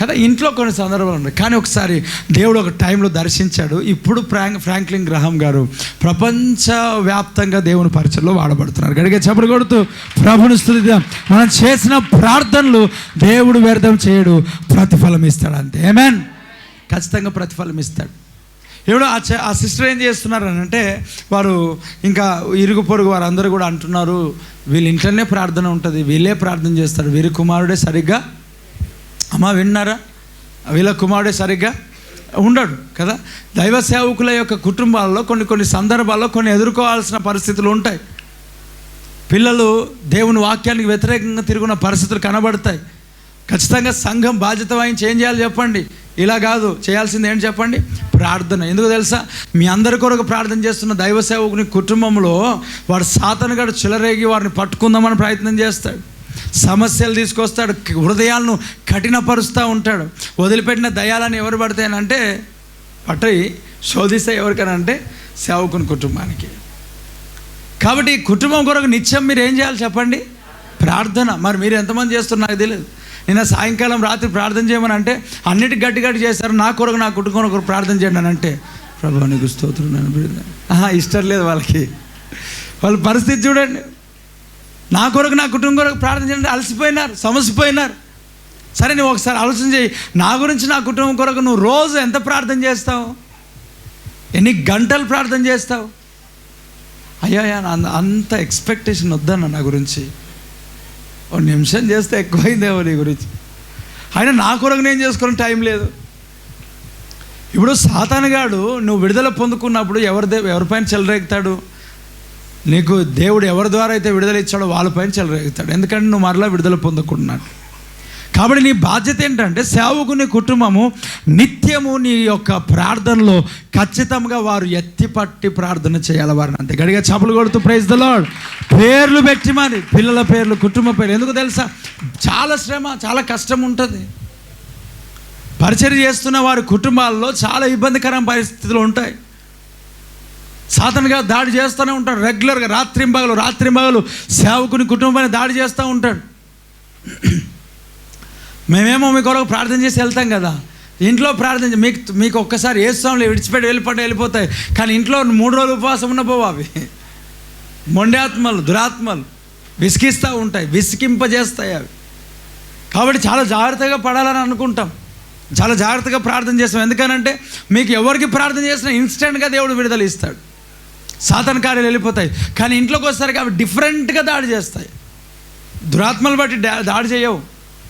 కదా. ఇంట్లో కొన్ని సందర్భాలు ఉన్నాయి. కానీ ఒకసారి దేవుడు ఒక టైంలో దర్శించాడు. ఇప్పుడు ఫ్రాంక్లిన్ గ్రహాం గారు ప్రపంచవ్యాప్తంగా దేవుని పరిచయంలో వాడబడుతున్నారు. గడిగే చప్పుడు కొడుతూ ప్రభుని స్తుతిద్దాం. మనం చేసిన ప్రార్థనలు దేవుడు వ్యర్థం చేయడు, ప్రతిఫలం ఇస్తాడు. అంతే. ఆమేన్. ఖచ్చితంగా ప్రతిఫలం ఇస్తాడు. ఇప్పుడు ఆ సిస్టర్ ఏం చేస్తున్నారు అని అంటే, వారు ఇంకా ఇరుగు పొరుగు వారు అందరూ కూడా అంటున్నారు, వీళ్ళ ఇంట్లోనే ప్రార్థన ఉంటుంది, వీళ్ళే ప్రార్థన చేస్తారు, వీరి కుమారుడే సరిగ్గా, అమ్మ విన్నారా, వీళ్ళ కుమారుడే సరిగ్గా ఉండడు కదా. దైవ సేవకుల యొక్క కుటుంబాల్లో కొన్ని సందర్భాల్లో కొన్ని ఎదుర్కోవాల్సిన పరిస్థితులు ఉంటాయి. పిల్లలు దేవుని వాక్యానికి వ్యతిరేకంగా తిరుగున్న పరిస్థితులు కనబడతాయి. ఖచ్చితంగా సంఘం బాధ్యత వహించి ఏం చేయాలి చెప్పండి? ఇలా కాదు, చేయాల్సింది ఏంటి చెప్పండి? ప్రార్థన. ఎందుకు తెలుసా? మీ అందరి కొరకు ప్రార్థన చేస్తున్న దైవ సేవకుని కుటుంబంలో వాడు సాతానుగాడు చిలరేగి వారిని పట్టుకుందామని ప్రయత్నం చేస్తాడు, సమస్యలు తీసుకొస్తాడు, హృదయాలను కఠినపరుస్తూ ఉంటాడు. వదిలిపెట్టిన దయాలని ఎవరు పడతాయనంటే పట్టి శోధిస్తే ఎవరికనంటే సేవకుని కుటుంబానికి. కాబట్టి ఈ కుటుంబం కొరకు నిత్యం మీరు ఏం చేయాలి చెప్పండి? ప్రార్థన. మరి మీరు ఎంతమంది చేస్తున్నారు నాకు తెలియదు. నిన్న సాయంకాలం రాత్రి ప్రార్థన చేయమని అంటే అన్నిటికి గట్టి చేశారు. నా కొరకు నా కుటుంబం కొరకు ప్రార్థన చేయండి అని అంటే, ప్రభువా నీకు స్తోత్రం నేను ఇష్టం లేదు వాళ్ళకి. వాళ్ళ పరిస్థితి చూడండి. నా కొరకు నా కుటుంబం కొరకు ప్రార్థన చేయండి, అలసిపోయినారు, సమసిపోయినారు. సరే నువ్వు ఒకసారి ఆలోచన చేయి, నా గురించి నా కుటుంబం కొరకు నువ్వు రోజు ఎంత ప్రార్థన చేస్తావు? ఎన్ని గంటలు ప్రార్థన చేస్తావు? అయ్యా అంత ఎక్స్పెక్టేషన్ వద్దన్న నా గురించి. ఓ నిమిషం చేస్తే ఎక్కువైందేమో నీ గురించి. అయినా నా కొరకు నేను చేసుకోవడం టైం లేదు. ఇప్పుడు సాతానుగాడు నువ్వు విడుదల పొందుకున్నప్పుడు ఎవరిపైన చెలరేగుతాడు? నీకు దేవుడు ఎవరి ద్వారా అయితే విడుదల ఇచ్చాడో వాళ్ళపైన చెలరేగుతాడు. ఎందుకంటే నువ్వు మరలా విడుదల పొందుకుంటున్నాడు. కాబట్టి నీ బాధ్యత ఏంటంటే సేవకుని కుటుంబము నిత్యము నీ యొక్క ప్రార్థనలో ఖచ్చితంగా వారు ఎత్తిపట్టి ప్రార్థన చేయాలి వారిని. అంతే. గడిగా చపలు కొడుతూ ప్రైజ్ ద లార్డ్ పేర్లు పెట్టి మరి పిల్లల పేర్లు, కుటుంబ పేర్లు. ఎందుకు తెలుసా? చాలా శ్రమ, చాలా కష్టం ఉంటుంది. పరిచర్య చేస్తున్న వారి కుటుంబాల్లో చాలా ఇబ్బందికరమైన పరిస్థితులు ఉంటాయి. సాతానుగా దాడి చేస్తూనే ఉంటాడు రెగ్యులర్గా, రాత్రింబగలు సేవకుని కుటుంబాన్ని దాడి చేస్తూ ఉంటాడు. మేమేమో మీ కొరకు ప్రార్థన చేసి వెళ్తాం కదా, ఇంట్లో ప్రార్థన మీకు ఒక్కసారి ఏస్తాంలో విడిచిపెట్టి వెళ్ళిపోతాయి. కానీ ఇంట్లో 3 రోజులు ఉపవాసం ఉన్నపోవు అవి మొండాత్మలు, దురాత్మలు విసిగిస్తూ ఉంటాయి, విసిగింపజేస్తాయి అవి. కాబట్టి చాలా జాగ్రత్తగా పడాలని అనుకుంటాం, చాలా జాగ్రత్తగా ప్రార్థన చేస్తాం. ఎందుకనంటే మీకు ఎవరికి ప్రార్థన చేసినా ఇన్స్టెంట్గా దేవుడు విడుదల ఇస్తాడు, సాతాను కార్యాలు వెళ్ళిపోతాయి. కానీ ఇంట్లోకి వచ్చేసరికి అవి డిఫరెంట్గా దాడి చేస్తాయి. దురాత్మలు బట్టి దాడి చేయవు,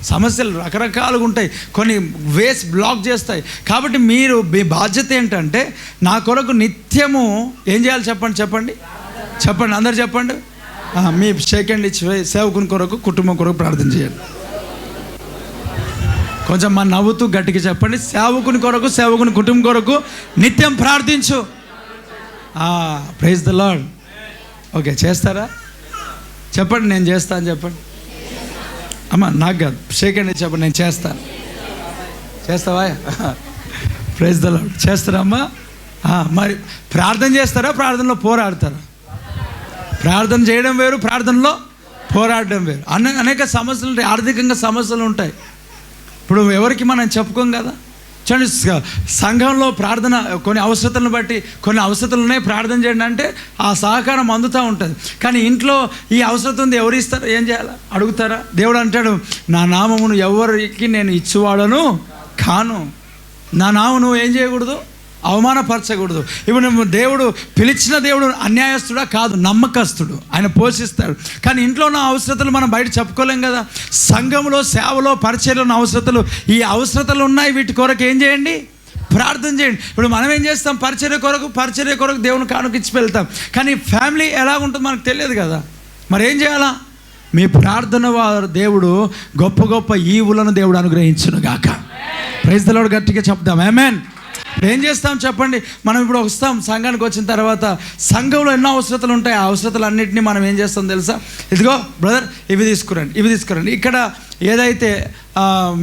సమస్యలు రకరకాలుగా ఉంటాయి, కొన్ని వేస్ బ్లాక్ చేస్తాయి. కాబట్టి మీ బాధ్యత ఏంటంటే నా కొరకు నిత్యము ఏం చేయాలి చెప్పండి అందరు చెప్పండి. మీ సెకండ్ ఇచ్చి సేవకుని కొరకు, కుటుంబం కొరకు ప్రార్థన చేయండి. కొంచెం మా నవ్వుతూ గట్టిగా చెప్పండి. సేవకుని కొరకు, సేవకుని కుటుంబం కొరకు నిత్యం ప్రార్థించు. Praise the lord. ఓకే, చేస్తారా? చెప్పండి, నేను చేస్తాను చెప్పండి. అమ్మ నాకు కాదు, సెకండ్ చెప్పండి, నేను చేస్తాను. చేస్తావా? Praise the lord. చేస్తారమ్మా? మరి ప్రార్థన చేస్తారా, ప్రార్థనలో పోరాడతారా? ప్రార్థన చేయడం వేరు, ప్రార్థనలో పోరాడడం వేరు. అనేక సమస్యలు ఉంటాయి, ఆర్థికంగా సమస్యలు ఉంటాయి. ఇప్పుడు ఎవరికి మనం చెప్పుకోం కదా. చూడండి, సంఘంలో ప్రార్థన కొన్ని అవసరతలను బట్టి కొన్ని అవసరతలు ఉన్నాయి, ప్రార్థన చేయండి అంటే ఆ సహకారం అందుతూ ఉంటుంది. కానీ ఇంట్లో ఈ అవసరం ఉంది, ఎవరు ఇస్తారు? ఏం చేయాలా? అడుగుతారా? దేవుడు అంటాడు, నా నామమును ఎవరికి నేను ఇచ్చువాడను కాను. నా నామం నువ్వు ఏం చేయకూడదు? అవమానపరచకూడదు. ఇప్పుడు నువ్వు దేవుడు పిలిచిన దేవుడు అన్యాయస్తుడా? కాదు, నమ్మకస్తుడు, ఆయన పోషిస్తాడు. కానీ ఇంట్లో ఉన్న అవసరతలు మనం బయట చెప్పుకోలేం కదా. సంఘంలో, సేవలో, పరిచర్యలో ఉన్న అవసరతలు, ఈ అవసరతలు ఉన్నాయి, వీటి కొరకు ఏం చేయండి? ప్రార్థన చేయండి. ఇప్పుడు మనం ఏం చేస్తాం? పరిచర్య కొరకు దేవుని కానుకిచ్చి వెళ్తాం. కానీ ఫ్యామిలీ ఎలా ఉంటుందో మనకు తెలియదు కదా. మరి ఏం చేయాలా? మీ ప్రార్థన వారు దేవుడు గొప్ప ఈవులను దేవుడు అనుగ్రహించును గాక. Praise the lord. గట్టిగా చెప్దాం ఆమేన్. ఏం చేస్తాం చెప్పండి? మనం ఇప్పుడు వస్తాం సంఘానికి వచ్చిన తర్వాత సంఘంలో ఎన్నో అవసరతలు ఉంటాయి. ఆ అవసరతలు అన్నింటినీ మనం ఏం చేస్తాం తెలుసా? ఇదిగో బ్రదర్ ఇవి తీసుకురండి. ఇక్కడ ఏదైతే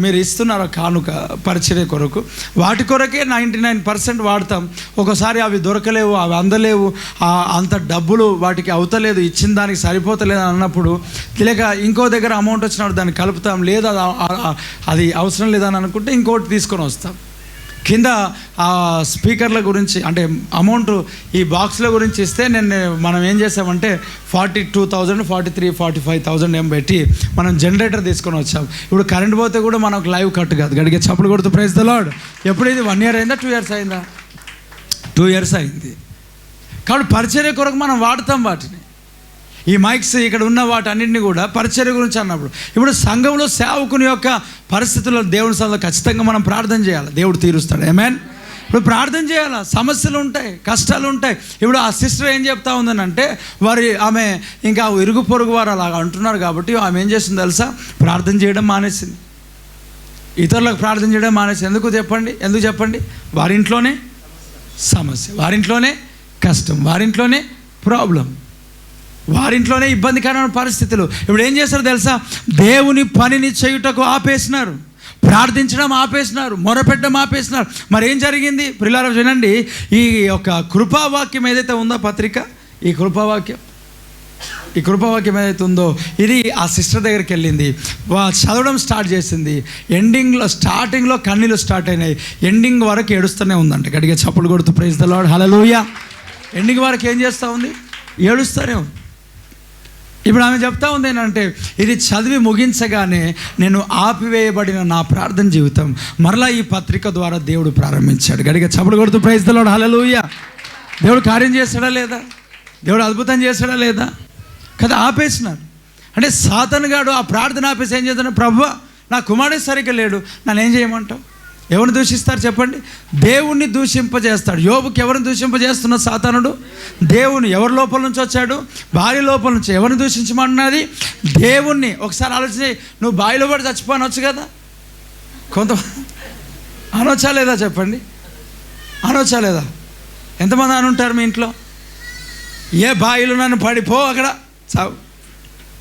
మీరు ఇస్తున్నారో కానుక పరిచర్య కొరకు, వాటి కొరకే 99% వాడతాం. ఒకసారి అవి దొరకలేవు, అవి అందలేవు, అంత డబ్బులు వాటికి అవుతలేదు, ఇచ్చిన దానికి సరిపోతలేదు అన్నప్పుడు, లేక ఇంకో దగ్గర అమౌంట్ వచ్చినప్పుడు దాన్ని కలుపుతాం, లేదా అది అవసరం లేదని అనుకుంటే ఇంకోటి తీసుకొని వస్తాం. కింద ఆ స్పీకర్ల గురించి అంటే అమౌంట్ ఈ బాక్స్ల గురించి ఇస్తే మనం ఏం చేసామంటే 42,000 43,000 45,000 ఏం పెట్టి మనం జనరేటర్ తీసుకొని వచ్చాం. ఇప్పుడు కరెంట్ పోతే కూడా మనకు లైవ్ కట్ కాదు. గడిగే చప్పుడు కొడుతూ ప్రైజ్ ద లార్డ్. ఎప్పుడు ఇది 1 year అయిందా 2 years అయిందా? 2 years అయింది. కాబట్టి పరిచర్య కొరకు మనం వాడతాం వాటిని. ఈ మైక్స్ ఇక్కడ ఉన్న వాటన్నింటినీ కూడా పరిచర్య గురించి అన్నప్పుడు, ఇప్పుడు సంఘంలో సేవకుని యొక్క పరిస్థితుల్లో దేవుని సన్నిధిలో ఖచ్చితంగా మనం ప్రార్థన చేయాలి. దేవుడు తీరుస్తాడు. ఆమేన్. ఇప్పుడు ప్రార్థన చేయాలి. సమస్యలు ఉంటాయి, కష్టాలు ఉంటాయి. ఇప్పుడు ఆ సిస్టర్ ఏం చెప్తా ఉందనంటే ఆమె ఇంకా ఇరుగు పొరుగు వారు అలాగా అంటున్నారు కాబట్టి ఆమె ఏం చేస్తుంది తెలుసా? ప్రార్థన చేయడం మానేసింది. ఇతరులకు ప్రార్థన చేయడం మానేసింది. ఎందుకు చెప్పండి? వారింట్లోనే సమస్య, వారింట్లోనే కష్టం, వారింట్లోనే ప్రాబ్లం, వారింట్లోనే ఇబ్బందికరమైన పరిస్థితులు. ఇప్పుడు ఏం చేస్తారు తెలుసా? దేవుని పనిని చేయుటకు ఆపేసినారు, ప్రార్థించడం ఆపేసినారు, మొరపెట్టడం ఆపేసినారు. మరి ఏం జరిగింది? ప్రియులారా వినండి. ఈ యొక్క కృపావాక్యం ఏదైతే ఉందో పత్రిక, ఈ కృపావాక్యం ఏదైతే ఉందో ఇది ఆ సిస్టర్ దగ్గరికి వెళ్ళింది, చదవడం స్టార్ట్ చేసింది. స్టార్టింగ్లో కన్నీళ్ళు స్టార్ట్ అయినాయి, ఎండింగ్ వరకు ఏడుస్తూనే ఉందంట. గట్టిగా చప్పులు కొడుతూ ప్రైజ్ ద లార్డ్, హల్లెలూయా. ఎండింగ్ వరకు ఏం చేస్తూ ఉంది? ఏడుస్తూనే ఉంది. ఇప్పుడు ఆమె చెప్తా ఉంది ఏంటంటే, ఇది చదివి ముగించగానే నేను ఆపివేయబడిన నా ప్రార్థన జీవితం మరలా ఈ పత్రిక ద్వారా దేవుడు ప్రారంభించాడు. గట్టిగా చప్పుడు కొడుతూ ప్రైజ్ ద లార్డ్, హల్లెలూయా. దేవుడు కార్యం చేస్తాడా లేదా? దేవుడు అద్భుతం చేస్తాడా లేదా? కదా, ఆపేసినారు. అంటే సాతాను గాడు ఆ ప్రార్థన ఆపేసి ఏం చేస్తాడు? ప్రభువా నా కుమారుడు సరిగ్గా లేడు, నన్ను ఏం చేయమంటావు? ఎవరిని దూషిస్తారు చెప్పండి? దేవుణ్ణి దూషింపజేస్తాడు. యోబుకి ఎవరిని దూషింపజేస్తున్న సాతానుడు? దేవుని. ఎవరి లోపల నుంచి వచ్చాడు? భార్య లోపల నుంచి. ఎవరిని దూషించమన్నది? దేవుణ్ణి. ఒకసారి ఆలోచన, నువ్వు బావిలో పడి చచ్చిపోనొచ్చు కదా. అనొచ్చా లేదా చెప్పండి? అనొచ్చా లేదా? ఎంతమంది అనుంటారు మీ ఇంట్లో? ఏ బావిలో నన్ను పడిపో అక్కడ చావు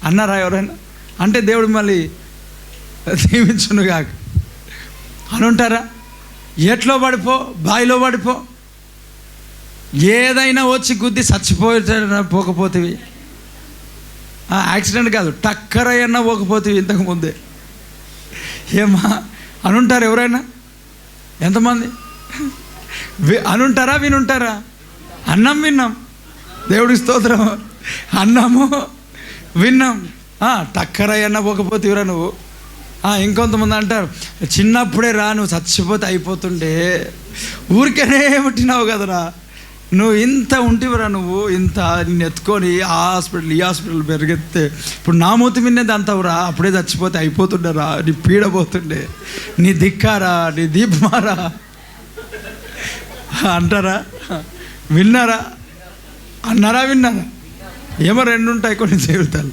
అన్నారా ఎవరైనా? అంటే దేవుడు మళ్ళీ దీవించునుగా అనుంటారా? ఎట్లో పడిపో, బావిలో పడిపో, ఏదైనా వచ్చి గుద్ది పోకపోతేవి, యాక్సిడెంట్ కాదు టక్కరయ్యన్నా పోకపోతేవి ఇంతకుముందే. ఏమా అనుంటారు ఎవరైనా? ఎంతమంది అనుంటారా? వినుంటారా? అన్నం విన్నాం, దేవుడికి స్తోత్రం, అన్నము విన్నాం. టక్కరయ్యన్నా పోకపోతేవిరా నువ్వు. ఇంకొంతమంది అంటారు, చిన్నప్పుడే రా నువ్వు చచ్చిపోతే అయిపోతుండే, ఊరికేనే పుట్టినావు కదరా, నువ్వు ఇంత ఉంటివరా, నువ్వు ఇంత నిన్ను ఎత్తుకొని ఆ హాస్పిటల్ ఈ హాస్పిటల్ పెరిగితే ఇప్పుడు నా మూతి వినేది అంతవురా, అప్పుడే చచ్చిపోతే అయిపోతుండరా, నీ పీడపోతుండే, నీ దిక్కారా, నీ దీపమారా అంటారా? విన్నారా? అన్నారా? విన్నారా? ఏమో రెండు ఉంటాయి కొన్ని జీవితాలు.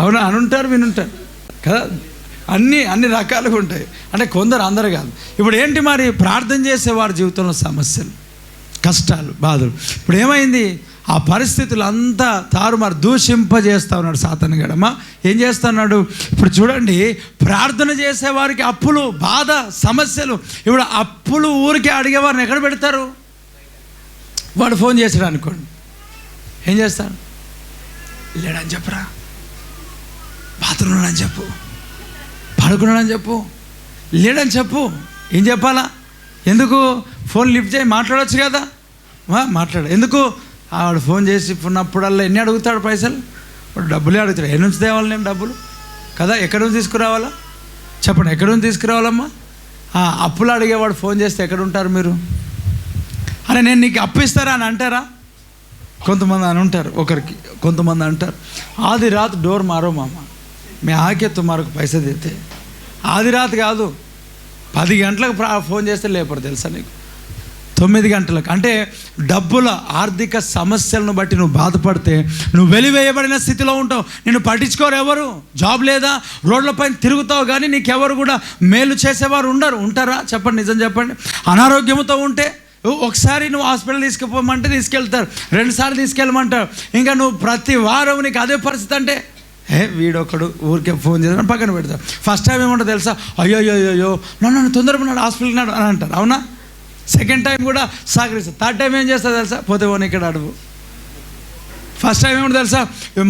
అవునా? అనుంటారు, వినుంటారు కదా. అన్ని రకాలుగా ఉంటాయి. అంటే కొందరు, అందరు కాదు. ఇప్పుడు ఏంటి మరి? ప్రార్థన చేసేవారి జీవితంలో సమస్యలు, కష్టాలు, బాధలు. ఇప్పుడు ఏమైంది? ఆ పరిస్థితులు అంతా తారుమారు, దూషింపజేస్తా ఉన్నాడు సాతాను గడమా. ఏం చేస్తున్నాడు? ఇప్పుడు చూడండి, ప్రార్థన చేసేవారికి అప్పులు, బాధ, సమస్యలు. ఇప్పుడు అప్పులు ఊరికే అడిగేవారిని ఎక్కడ పెడతారు? వాడు ఫోన్ చేశాడు అనుకోండి, ఏం చేస్తాడు? లేడని చెప్పరా, బాత్రూంలో అని చెప్పు, పడుకున్నాడని చెప్పు, లేడని చెప్పు. ఏం చెప్పాలా? ఎందుకు? ఫోన్ లిఫ్ట్ చేయి, మాట్లాడవచ్చు కదా. ఎందుకు? వాడు ఫోన్ చేసి ఉన్నప్పుడల్లా ఎన్ని అడుగుతాడు? పైసలు. వాడు డబ్బులే అడుగుతాడు. ఎక్కడి నుంచి తేవాలి నేను డబ్బులు కదా? ఎక్కడి నుంచి తీసుకురావాలా చెప్పండి? ఎక్కడి నుంచి తీసుకురావాలమ్మా? అప్పులు అడిగేవాడు ఫోన్ చేస్తే ఎక్కడ ఉంటారు మీరు? అరే నేను నీకు అప్పు ఇస్తారా అని అంటారా? కొంతమంది అని ఉంటారు. కొంతమంది అంటారు, ఆది రాత్ డోర్ మారో మామ, మే ఆకే తుమారకు పైసా దేతే. ఆది రాత్ కాదు, 10 గంటలకు ఫోన్ చేస్తే లేపరు తెలుసా నీకు? 9 గంటలకు. అంటే డబ్బుల ఆర్థిక సమస్యలను బట్టి నువ్వు బాధపడితే నువ్వు వెలివేయబడిన స్థితిలో ఉంటావు. నిన్ను పట్టించుకోరు ఎవరు. జాబ్ లేదా, రోడ్లపైన తిరుగుతావు కానీ నీకెవరు కూడా మేలు చేసేవారు ఉంటారా? చెప్పండి, నిజం చెప్పండి. అనారోగ్యంతో ఉంటే ఒకసారి నువ్వు హాస్పిటల్ తీసుకుపోమంటే తీసుకెళ్తారు, 2 సార్లు తీసుకెళ్ళమంటారు. ఇంకా నువ్వు ప్రతి వారం నీకు అదే పరిస్థితి అంటే వీడొకడు ఊరికే ఫోన్ చేసి పక్కన పెడతారు. ఫస్ట్ టైం ఏమంటారు తెలుసా? అయ్యో నన్ను తొందరగా ఉన్నాడు, హాస్పిటల్ నాడు అని అంటారు. అవునా? సెకండ్ టైం కూడా సహకరిస్తారు. థర్డ్ టైం ఏం చేస్తారు తెలుసా? పోతే పోనీ ఇక్కడ అడుగు. ఫస్ట్ టైం ఏమంటారు తెలుసా?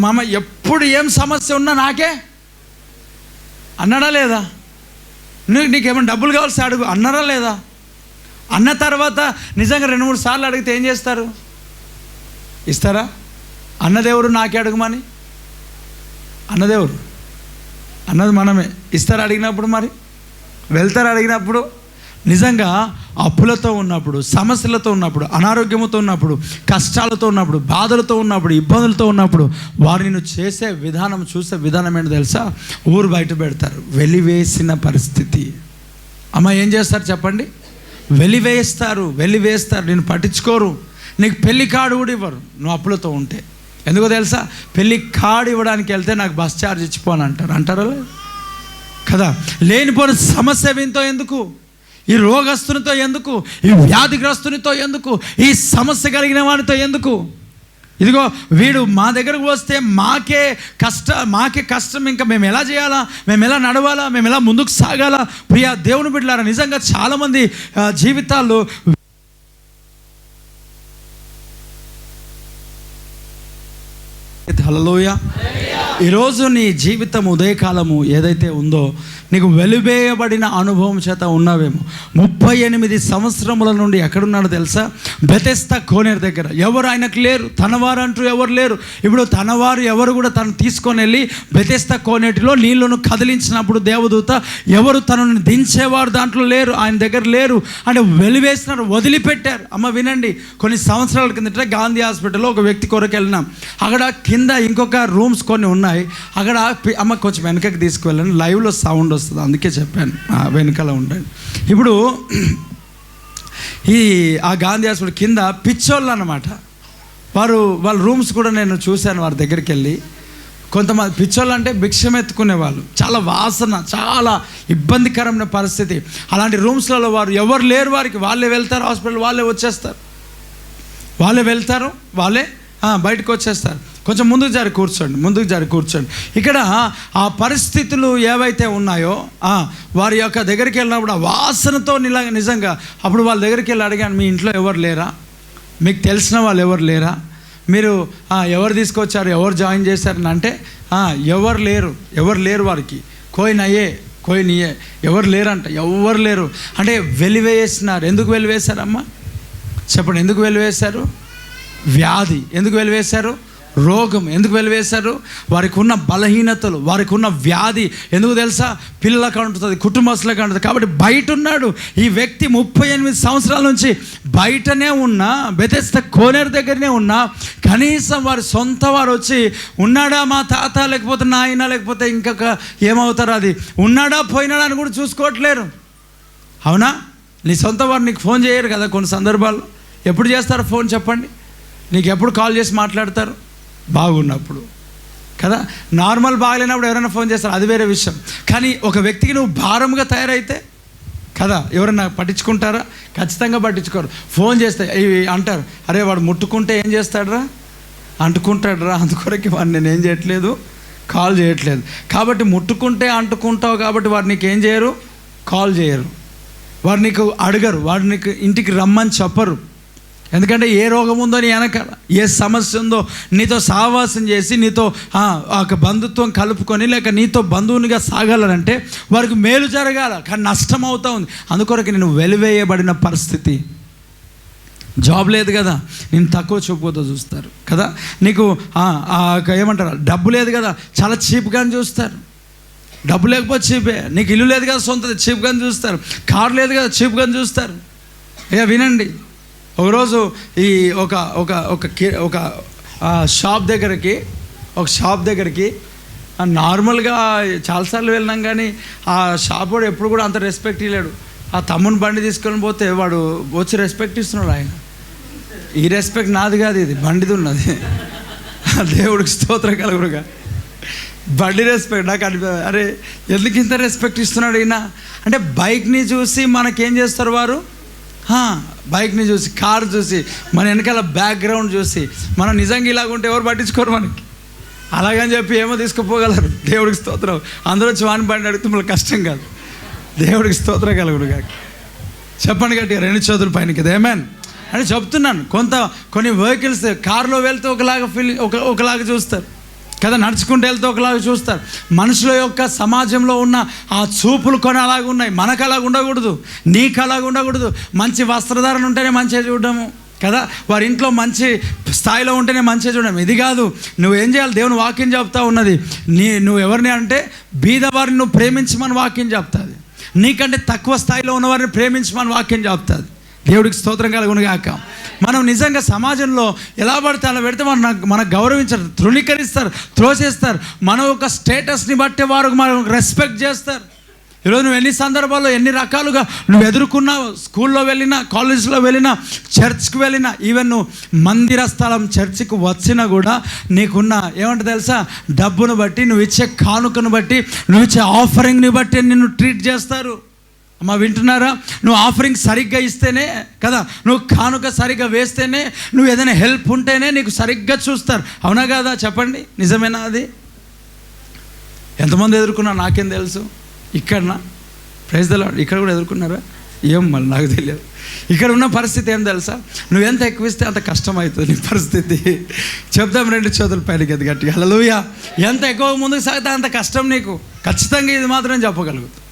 మామ ఎప్పుడు ఏం సమస్య ఉన్నా నాకే అన్నాడా లేదా? నీకేమైనా డబ్బులు కావాల్సి అడుగు అన్నారా లేదా? అన్న తర్వాత నిజంగా 2-3 సార్లు అడిగితే ఏం చేస్తారు? ఇస్తారా? అన్నదెవరు నాకే అడుగుమని? అన్నదెవరు? అన్నది మనమే. ఇస్తారు అడిగినప్పుడు, మరి వెళ్తారు అడిగినప్పుడు. నిజంగా అప్పులతో ఉన్నప్పుడు, సమస్యలతో ఉన్నప్పుడు, అనారోగ్యంతో ఉన్నప్పుడు, కష్టాలతో ఉన్నప్పుడు, బాధలతో ఉన్నప్పుడు, ఇబ్బందులతో ఉన్నప్పుడు వారిని చేసే విధానం, చూసే విధానం ఏంటో తెలుసా? ఊరు బయట పెడతారు. వెలివేసిన పరిస్థితి. అమ్మ ఏం చేస్తారు చెప్పండి? వెలివేస్తారు. నేను పట్టించుకోరు. నీకు పెళ్లి కార్డు కూడా ఇవ్వరు నువ్వు అప్పులతో ఉంటే. ఎందుకో తెలుసా? పెళ్లి కార్డు ఇవ్వడానికి వెళ్తే నాకు బస్ ఛార్జ్ ఇచ్చిపోని అంటారా కదా? లేనిపోయిన సమస్య వీనితో ఎందుకు? ఈ రోగస్తునితో ఎందుకు? ఈ వ్యాధిగ్రస్తునితో ఎందుకు? ఈ సమస్య కలిగిన వాడితో ఎందుకు? ఇదిగో వీడు మా దగ్గరకు వస్తే మాకే కష్టం. ఇంకా మేము ఎలా చేయాలా? మేము ఎలా నడవాలా? మేము ఎలా ముందుకు సాగాలా? ప్రియా దేవుని బిడ్డలారా, నిజంగా చాలామంది జీవితాల్లో హల్లెలూయా. ఈరోజు నీ జీవితం ఉదయకాలము ఏదైతే ఉందో నీకు వెలివేయబడిన అనుభవం చేత ఉన్నావేమో. 38 సంవత్సరముల నుండి ఎక్కడున్నాడో తెలుసా? బెతెస్దా కోనేరు దగ్గర. ఎవరు ఆయనకు లేరు, తనవారు అంటూ ఎవరు లేరు. ఇప్పుడు తనవారు ఎవరు కూడా తను తీసుకొని వెళ్ళి బెతెస్దా కోనేటిలో నీళ్లను కదిలించినప్పుడు దేవదూత ఎవరు తనను దించేవారు దాంట్లో లేరు, ఆయన దగ్గర లేరు అంటే వెలివేసినారు, వదిలిపెట్టారు. అమ్మ వినండి, కొన్ని సంవత్సరాల కిందట గాంధీ హాస్పిటల్లో ఒక వ్యక్తి కొరకు వెళ్ళినాం. అక్కడ కింద ఇంకొక రూమ్స్ కొన్ని ఉన్నాయి. అక్కడ అమ్మ కొంచెం వెనకకి తీసుకువెళ్ళాను, లైవ్లో సౌండ్ వస్తుంది అందుకే చెప్పాను వెనకాల ఉండండి. ఇప్పుడు ఆ గాంధీ హాస్పిటల్ కింద పిచ్చోళ్ళు అన్నమాట. వాళ్ళ రూమ్స్ కూడా నేను చూశాను. వారి దగ్గరికి వెళ్ళి కొంతమంది పిచ్చోళ్ళు అంటే భిక్షం ఎత్తుకునే వాళ్ళు, చాలా వాసన, చాలా ఇబ్బందికరమైన పరిస్థితి. అలాంటి రూమ్స్లలో వారు ఎవరు లేరు. వారికి వాళ్ళే వెళ్తారు హాస్పిటల్, వాళ్ళే వచ్చేస్తారు, వాళ్ళే వెళ్తారు, వాళ్ళే బయటకు వచ్చేస్తారు. కొంచెం ముందుకు జారి కూర్చోండి. ఇక్కడ ఆ పరిస్థితులు ఏవైతే ఉన్నాయో వారి యొక్క దగ్గరికి వెళ్ళినప్పుడు ఆ వాసనతో నిజంగా అప్పుడు వాళ్ళ దగ్గరికి వెళ్ళి అడిగాను, మీ ఇంట్లో ఎవరు లేరా? మీకు తెలిసిన వాళ్ళు ఎవరు లేరా? మీరు ఎవరు తీసుకొచ్చారు, ఎవరు జాయిన్ చేశారని అంటే ఎవరు లేరు వారికి. కోయి నియే ఎవరు లేరంట, ఎవరు లేరు అంటే వెలివేసినారు. ఎందుకు వెలివేశారమ్మా చెప్పండి? ఎందుకు వెలివేశారు? వ్యాధి. ఎందుకు వెలివేశారు? రోగం. ఎందుకు వెలివేశారు? వారికి ఉన్న బలహీనతలు, వారికి ఉన్న వ్యాధి. ఎందుకు తెలుసా? పిల్లలకు అంటుతుంది, కుటుంబస్తులకు అంటుంది. కాబట్టి బయట ఉన్నాడు ఈ వ్యక్తి. 38 సంవత్సరాల నుంచి బయటనే ఉన్నా, బెతెస్దా కోనేరు దగ్గరనే ఉన్నా, కనీసం వారి సొంత వారు వచ్చి ఉన్నాడా మా తాత, లేకపోతే నాయన, లేకపోతే ఇంకొక ఏమవుతారో అది ఉన్నాడా పోయినాడా అని కూడా చూసుకోవట్లేరు. అవునా? నీ సొంత వారు నీకు ఫోన్ చేయరు కదా కొన్ని సందర్భాల్లో. ఎప్పుడు చేస్తారు ఫోన్ చెప్పండి? నీకు ఎప్పుడు కాల్ చేసి మాట్లాడతారు? బాగున్నప్పుడు కదా. నార్మల్ బాగలేనప్పుడు ఎవరైనా ఫోన్ చేస్తారు, అది వేరే విషయం. కానీ ఒక వ్యక్తికి నువ్వు భారంగా తయారైతే కదా ఎవరైనా పట్టించుకుంటారా? ఖచ్చితంగా పట్టించుకోరు. ఫోన్ చేస్తే అంటారు, అరే వాడు ముట్టుకుంటే ఏం చేస్తాడురా, అంటుకుంటాడురా, అందుకొరకు వాడు నేను ఏం చేయట్లేదు, కాల్ చేయట్లేదు. కాబట్టి ముట్టుకుంటే అంటుకుంటావు కాబట్టి వాడు నీకు ఏం చేయరు, కాల్ చేయరు. వాడు నీకు అడగరు, వాడు నీకు ఇంటికి రమ్మని చెప్పరు. ఎందుకంటే ఏ రోగం ఉందో నీ వెనకాల, ఏ సమస్య ఉందో నీతో సహవాసం చేసి నీతో ఒక బంధుత్వం కలుపుకొని లేక నీతో బంధువునిగా సాగాలంటే వారికి మేలు జరగాల, కానీ నష్టం అవుతూ ఉంది. అందుకొరకు నేను వెలివేయబడిన పరిస్థితి. జాబ్ లేదు కదా, నేను తక్కువ చూపుతో చూస్తారు కదా. నీకు ఏమంటారు, డబ్బు లేదు కదా, చాలా చీప్గాని చూస్తారు. డబ్బు లేకపోతే చీపే. నీకు ఇల్లు లేదు కదా సొంతది, చీప్గాని చూస్తారు. కారు లేదు కదా, చీప్గాని చూస్తారు. ఇక వినండి, ఒకరోజు ఈ ఒక షాప్ దగ్గరికి నార్మల్గా చాలాసార్లు వెళ్ళినాం, కానీ ఆ షాప్ వాడు ఎప్పుడు కూడా అంత రెస్పెక్ట్ ఇవ్వలేడు. ఆ తమ్ముని బండి తీసుకొని పోతే వాడు వచ్చి రెస్పెక్ట్ ఇస్తున్నాడు. ఆయన ఈ రెస్పెక్ట్ నాది కాదు, ఇది బండిది ఉన్నది. దేవుడికి స్తోత్రం కలుగునుగా. బండి రెస్పెక్ట్ నాకు అరే ఎందుకు ఇంత రెస్పెక్ట్ ఇస్తున్నాడు ఈయన అంటే, బైక్ని చూసి మనకేం చేస్తారు వారు, బైక్ని చూసి, కారు చూసి, మన వెనకాల బ్యాక్గ్రౌండ్ చూసి, మనం నిజంగా ఇలాగుంటే ఎవరు పట్టించుకోరు మనకి. అలాగని చెప్పి ఏమో తీసుకుపోగలరు. దేవుడికి స్తోత్రం. అందరూ వచ్చి వాని బండి అడిగితే మనకు కష్టం కాదు. దేవుడికి స్తోత్రం కలుగునుగా. చెప్పండి గట్టిగా 2 చేతుల పైనకి. ఏమేన్ అని చెప్తున్నాను. కొన్ని వెహికల్స్ కారులో వెళ్తే ఒకలాగా ఒకలాగా చూస్తారు కదా, నడుచుకుంటూ వెళ్తే ఒకలాగా చూస్తారు. మనుషుల యొక్క సమాజంలో ఉన్న ఆ చూపులు కొన్ని అలాగ ఉన్నాయి. మనకు అలాగ ఉండకూడదు, నీకు అలాగ ఉండకూడదు. మంచి వస్త్రధారణ ఉంటేనే మంచిగా చూడడము కదా, వారి ఇంట్లో మంచి స్థాయిలో ఉంటేనే మంచిగా చూడడం. ఇది కాదు. నువ్వేం చేయాలి? దేవుని వాక్యం చెప్తా ఉన్నది. నువ్వు ఎవరిని అంటే బీదవారిని నువ్వు ప్రేమించమని వాక్యం చెప్తుంది. నీకంటే తక్కువ స్థాయిలో ఉన్నవారిని ప్రేమించమని వాక్యం చెప్తుంది. దేవుడికి స్తోత్రం కలుగునుగాక. మనం నిజంగా సమాజంలో ఎలా పడితే అలా పెడితే మనకు గౌరవించరు, తృణీకరిస్తారు, త్రోసేస్తారు. మన యొక్క స్టేటస్ని బట్టి వారు మనకు రెస్పెక్ట్ చేస్తారు. ఈరోజు నువ్వు ఎన్ని సందర్భాల్లో ఎన్ని రకాలుగా నువ్వు ఎదుర్కొన్నావు. స్కూల్లో వెళ్ళినా, కాలేజ్లో వెళ్ళినా, చర్చ్కి వెళ్ళినా, ఈవెన్ నువ్వు మందిర స్థలం చర్చికి వచ్చినా కూడా నీకున్న ఏమంటే తెలుసా, డబ్బును బట్టి, నువ్వు ఇచ్చే కానుకను బట్టి, నువ్వు ఇచ్చే ఆఫరింగ్ని బట్టి నిన్ను ట్రీట్ చేస్తారు. అమ్మ వింటున్నారా? నువ్వు ఆఫరింగ్ సరిగ్గా ఇస్తేనే కదా, నువ్వు కానుక సరిగ్గా వేస్తేనే, నువ్వు ఏదైనా హెల్ప్ ఉంటేనే నీకు సరిగ్గా చూస్తారు. అవునా కదా? చెప్పండి, నిజమేనా? అది ఎంతమంది ఎదుర్కొన్నా నాకేం తెలుసు. ఇక్కడనా ప్రైజ్ ద లార్డ్, ఇక్కడ కూడా ఎదుర్కొన్నారా? ఏం మళ్ళీ నాకు తెలియదు. ఇక్కడ ఉన్న పరిస్థితి ఏం తెలుసా, నువ్వెంత ఎక్కువ ఇస్తే అంత కష్టం అవుతుంది నీ పరిస్థితి. చెప్దాం 2 చేతుల పైనకి ఎది గట్టిగా. హల్లెలూయా. ఎంత ఎక్కువ ముందుకు సాగితే అంత కష్టం నీకు. ఖచ్చితంగా ఇది మాత్రం చెప్పగలుగుతావు.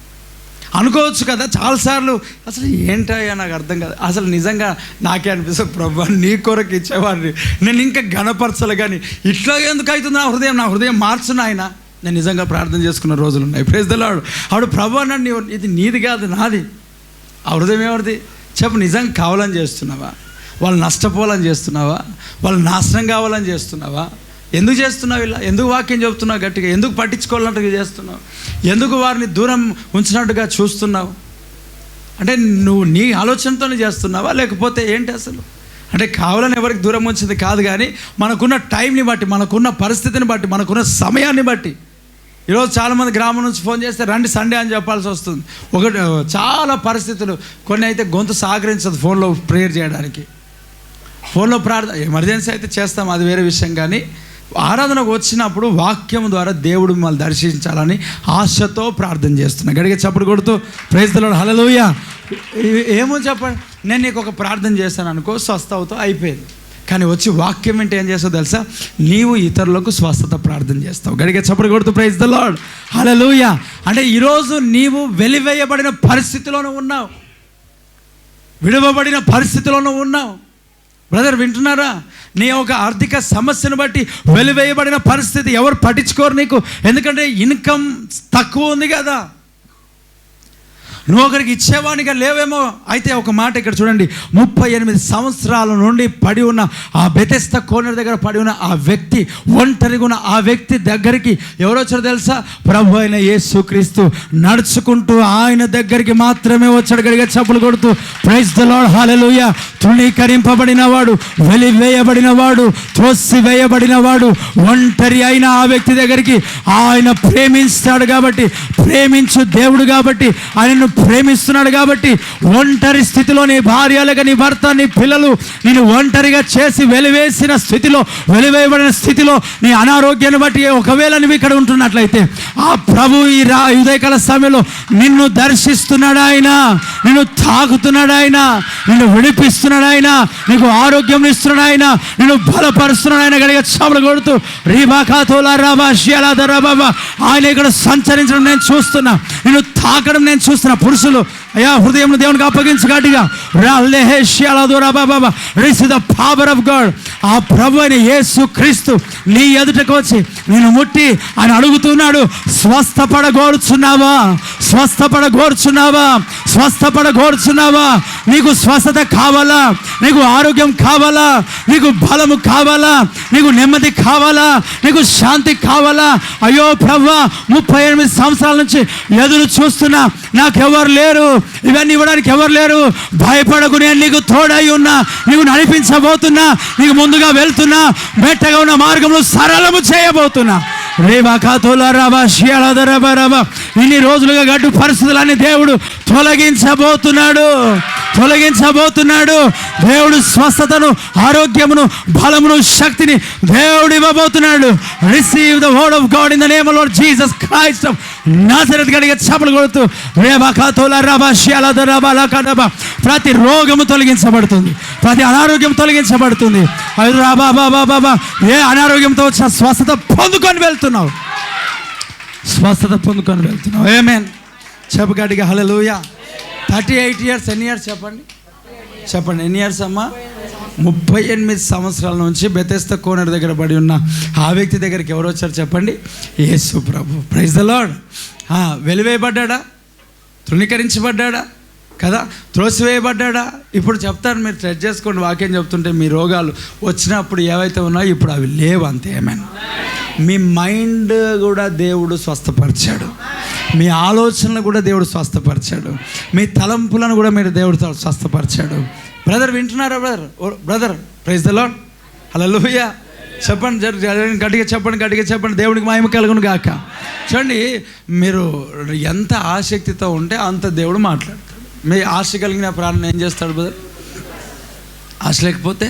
అనుకోవచ్చు కదా చాలాసార్లు, అసలు ఏంటయ్యా నాకు అర్థం కాదు. అసలు నిజంగా నాకే అనిపిస్తుంది, ప్రభు నీ కొరకు ఇచ్చేవాడిని నేను ఇంకా గణపరచాలి, కానీ ఇట్లా ఎందుకు అవుతుంది నా హృదయం మార్చున ఆయన. నేను నిజంగా ప్రార్థన చేసుకున్న రోజులు ఉన్నాయి. Praise the lord. ఆవిడ ప్రభు అన్నాడు, ఇది నీది కాదు నాది. ఆ హృదయం ఎవరిది చెప్పు. నిజంగా కావాలని చేస్తున్నావా? వాళ్ళు నష్టపోవాలని చేస్తున్నావా? వాళ్ళు నాశనం కావాలని చేస్తున్నావా? ఎందుకు చేస్తున్నావు ఇలా? ఎందుకు వాక్యం చెబుతున్నావు గట్టిగా? ఎందుకు పట్టించుకోవాలన్నట్టుగా చేస్తున్నావు? ఎందుకు వారిని దూరం ఉంచినట్టుగా చూస్తున్నావు? అంటే నువ్వు నీ ఆలోచనతోనే చేస్తున్నావా, లేకపోతే ఏంటి అసలు? అంటే కావాలని ఎవరికి దూరం ఉంచింది కాదు, కానీ మనకున్న టైంని బట్టి, మనకున్న పరిస్థితిని బట్టి, మనకున్న సమయాన్ని బట్టి. ఈరోజు చాలామంది గ్రామం నుంచి ఫోన్ చేస్తే రండి సండే అని చెప్పాల్సి వస్తుంది. చాలా పరిస్థితులు, కొన్ని అయితే గొంతు సహకరించదు ఫోన్లో ప్రేయర్ చేయడానికి. ఫోన్లో ప్రార్థన ఎమర్జెన్సీ అయితే చేస్తాం, అది వేరే విషయం. కానీ ఆరాధనకు వచ్చినప్పుడు వాక్యం ద్వారా దేవుడు మిమ్మల్ని దర్శించాలని ఆశతో ప్రార్థన చేస్తున్నా. గడిగా చప్పుడు కొడుతూ ప్రైజ్ ది లార్డ్. హల్లెలూయా. ఏమో చెప్పండి, నేను నీకు ఒక ప్రార్థన చేస్తాను అనుకో, స్వస్థ అవుతావు, అయిపోయింది. కానీ వచ్చి వాక్యం ఏంటి ఏం చేస్తావు తెలుసా? నీవు ఇతరులకు స్వస్థత ప్రార్థన చేస్తావు. గడిగా చప్పుడు కొడుతూ ప్రైజ్ ది లార్డ్. హల్లెలూయా. అంటే ఈరోజు నీవు వెలివేయబడిన పరిస్థితిలోనూ ఉన్నావు, విడవబడిన పరిస్థితిలోనూ ఉన్నావు. బ్రదర్ వింటున్నారా? నీ ఒక ఆర్థిక సమస్యను బట్టి వెలివేయబడిన పరిస్థితి, ఎవరు పట్టించుకోరు నీకు, ఎందుకంటే ఇన్కమ్ తక్కువ ఉంది కదా. నువ్వు ఒకరికి ఇచ్చేవానిగా లేవేమో. అయితే ఒక మాట ఇక్కడ చూడండి, 38 సంవత్సరాల నుండి పడి ఉన్న ఆ బెతెస్దా కోనేరు దగ్గర పడి ఉన్న ఆ వ్యక్తి, ఒంటరిగా ఉన్న ఆ వ్యక్తి దగ్గరికి ఎవరు వచ్చారో తెలుసా? ప్రభు అయిన యేసుక్రీస్తు నడుచుకుంటూ ఆయన దగ్గరికి మాత్రమే వచ్చాడు. గడిగా చప్పులు కొడుతూ ప్రైజ్ ది లార్డ్. హల్లెలూయా. తృణీకరింపబడిన వాడు, వెలివేయబడిన వాడు, త్రోసివేయబడిన వాడు, ఒంటరి అయిన ఆ వ్యక్తి దగ్గరికి ఆయన ప్రేమిస్తాడు కాబట్టి, ప్రేమించు దేవుడు కాబట్టి, ఆయనను ప్రేమిస్తున్నాడు కాబట్టి, ఒంటరి స్థితిలో నీ భార్య లేక నీ భర్త, నీ పిల్లలు నేను ఒంటరిగా చేసి వెలివేసిన స్థితిలో, వెలివేయబడిన స్థితిలో, నీ అనారోగ్యాన్ని బట్టి ఒకవేళ నువ్వు ఇక్కడ ఉంటున్నట్లయితే, ఆ ప్రభు ఈ ఉదయకాల సమయంలో నిన్ను దర్శిస్తున్నాడు. ఆయన నిన్ను తాకుతున్నాడు, ఆయన నిన్ను విడిపిస్తున్నాడు, ఆయన నీకు ఆరోగ్యం ఇస్తున్నాడు, ఆయన నిన్ను బలపరుస్తున్నాడు. ఆయన గడిగా చాపలు కొడుతూ రీబాకాతోలా రాబా షియాలా రాబా ఆయన ఇక్కడ సంచరించడం నేను చూస్తున్నా, నిన్ను తాకడం నేను చూస్తున్నా. పురుషులు అయ్యా హృదయం దేవునికి అప్పగించి గట్టిగా receive the power of God. ఆ ప్రభు అయిన యేసు క్రీస్తు నీ ఎదుటకు వచ్చి నేను ముట్టి ఆయన అడుగుతున్నాడు, స్వస్థపడగోరుచున్నావా? స్వస్థపడగోరుచున్నావా? స్వస్థపడగోరుచున్నావా? నీకు స్వస్థత కావాలా? నీకు ఆరోగ్యం కావాలా? నీకు బలము కావాలా? నీకు నెమ్మది కావాలా? నీకు శాంతి కావాలా? అయ్యో ప్రభువా, 38 సంవత్సరాల నుంచి ఎదురు చూస్తున్నా, నాకెవరు లేరు, ఇవన్నీ ఇవ్వడానికి ఎవరు లేరు. భయపడకు, నేను నీకు తోడై ఉన్నా, నీకు నడిపించబోతున్నా, నీకు ముందుగా వెళ్తున్నా, మెట్టగా ఉన్న మార్గంలో సరళము చేయబోతున్నా. ఇన్ని రోజులుగా గడ్డు పరిస్థితులన్నీ దేవుడు తొలగించబోతున్నాడు. దేవుడు స్వస్థతను, ఆరోగ్యమును, బలమును, శక్తిని దేవుడు ఇవ్వబోతున్నాడు. Receive the word of God in the name of Lord Jesus Christ of Nazareth. గడిగా చప్పలు కొడుతూ ప్రతి రోగము తొలగించబడుతుంది, ప్రతి అనారోగ్యం తొలగించబడుతుంది. ఏ అనారోగ్యంతో వచ్చిన స్వస్థత పొందుకొని వెళ్తున్నావు. ఆమేన్. చెప్పు గట్టిగా హల్లెలూయా. 38 years. ఎన్ని ఇయర్స్ చెప్పండి ఎన్ని ఇయర్స్ అమ్మా? 38 సంవత్సరాల నుంచి బెతెస్దా కోనేరు దగ్గర పడి ఉన్న ఆ వ్యక్తి దగ్గరికి ఎవరు వచ్చారు చెప్పండి? యేసు ప్రభు. Praise the Lord. వెలివేయబడ్డా, తృణీకరించబడ్డా కదా, త్రోసివేయబడ్డా. ఇప్పుడు చెప్తాను, మీరు ట్రెడ్ చేసుకోండి. వాక్యం చెప్తుంటే మీ రోగాలు వచ్చినప్పుడు ఏవైతే ఉన్నాయో ఇప్పుడు అవి లేవు, అంతే. ఏమైనా మీ మైండ్ కూడా దేవుడు స్వస్థపరిచాడు, మీ ఆలోచనలు కూడా దేవుడు స్వస్థపరిచాడు, మీ తలంపులను కూడా మీరు దేవుడు స్వస్థపరిచాడు. బ్రదర్ వింటున్నారా? Brother praise the lord. Hallelujah. చెప్పండి, గట్టిగా చెప్పండి. దేవునికి మహిమ కలుగును గాక. చూడండి, మీరు ఎంత ఆసక్తితో ఉంటే అంత దేవుడు మాట్లాడతాడు. మీ ఆశ కలిగిన ప్రాణం ఏం చేస్తాడు బ్రదర్? ఆశ లేకపోతే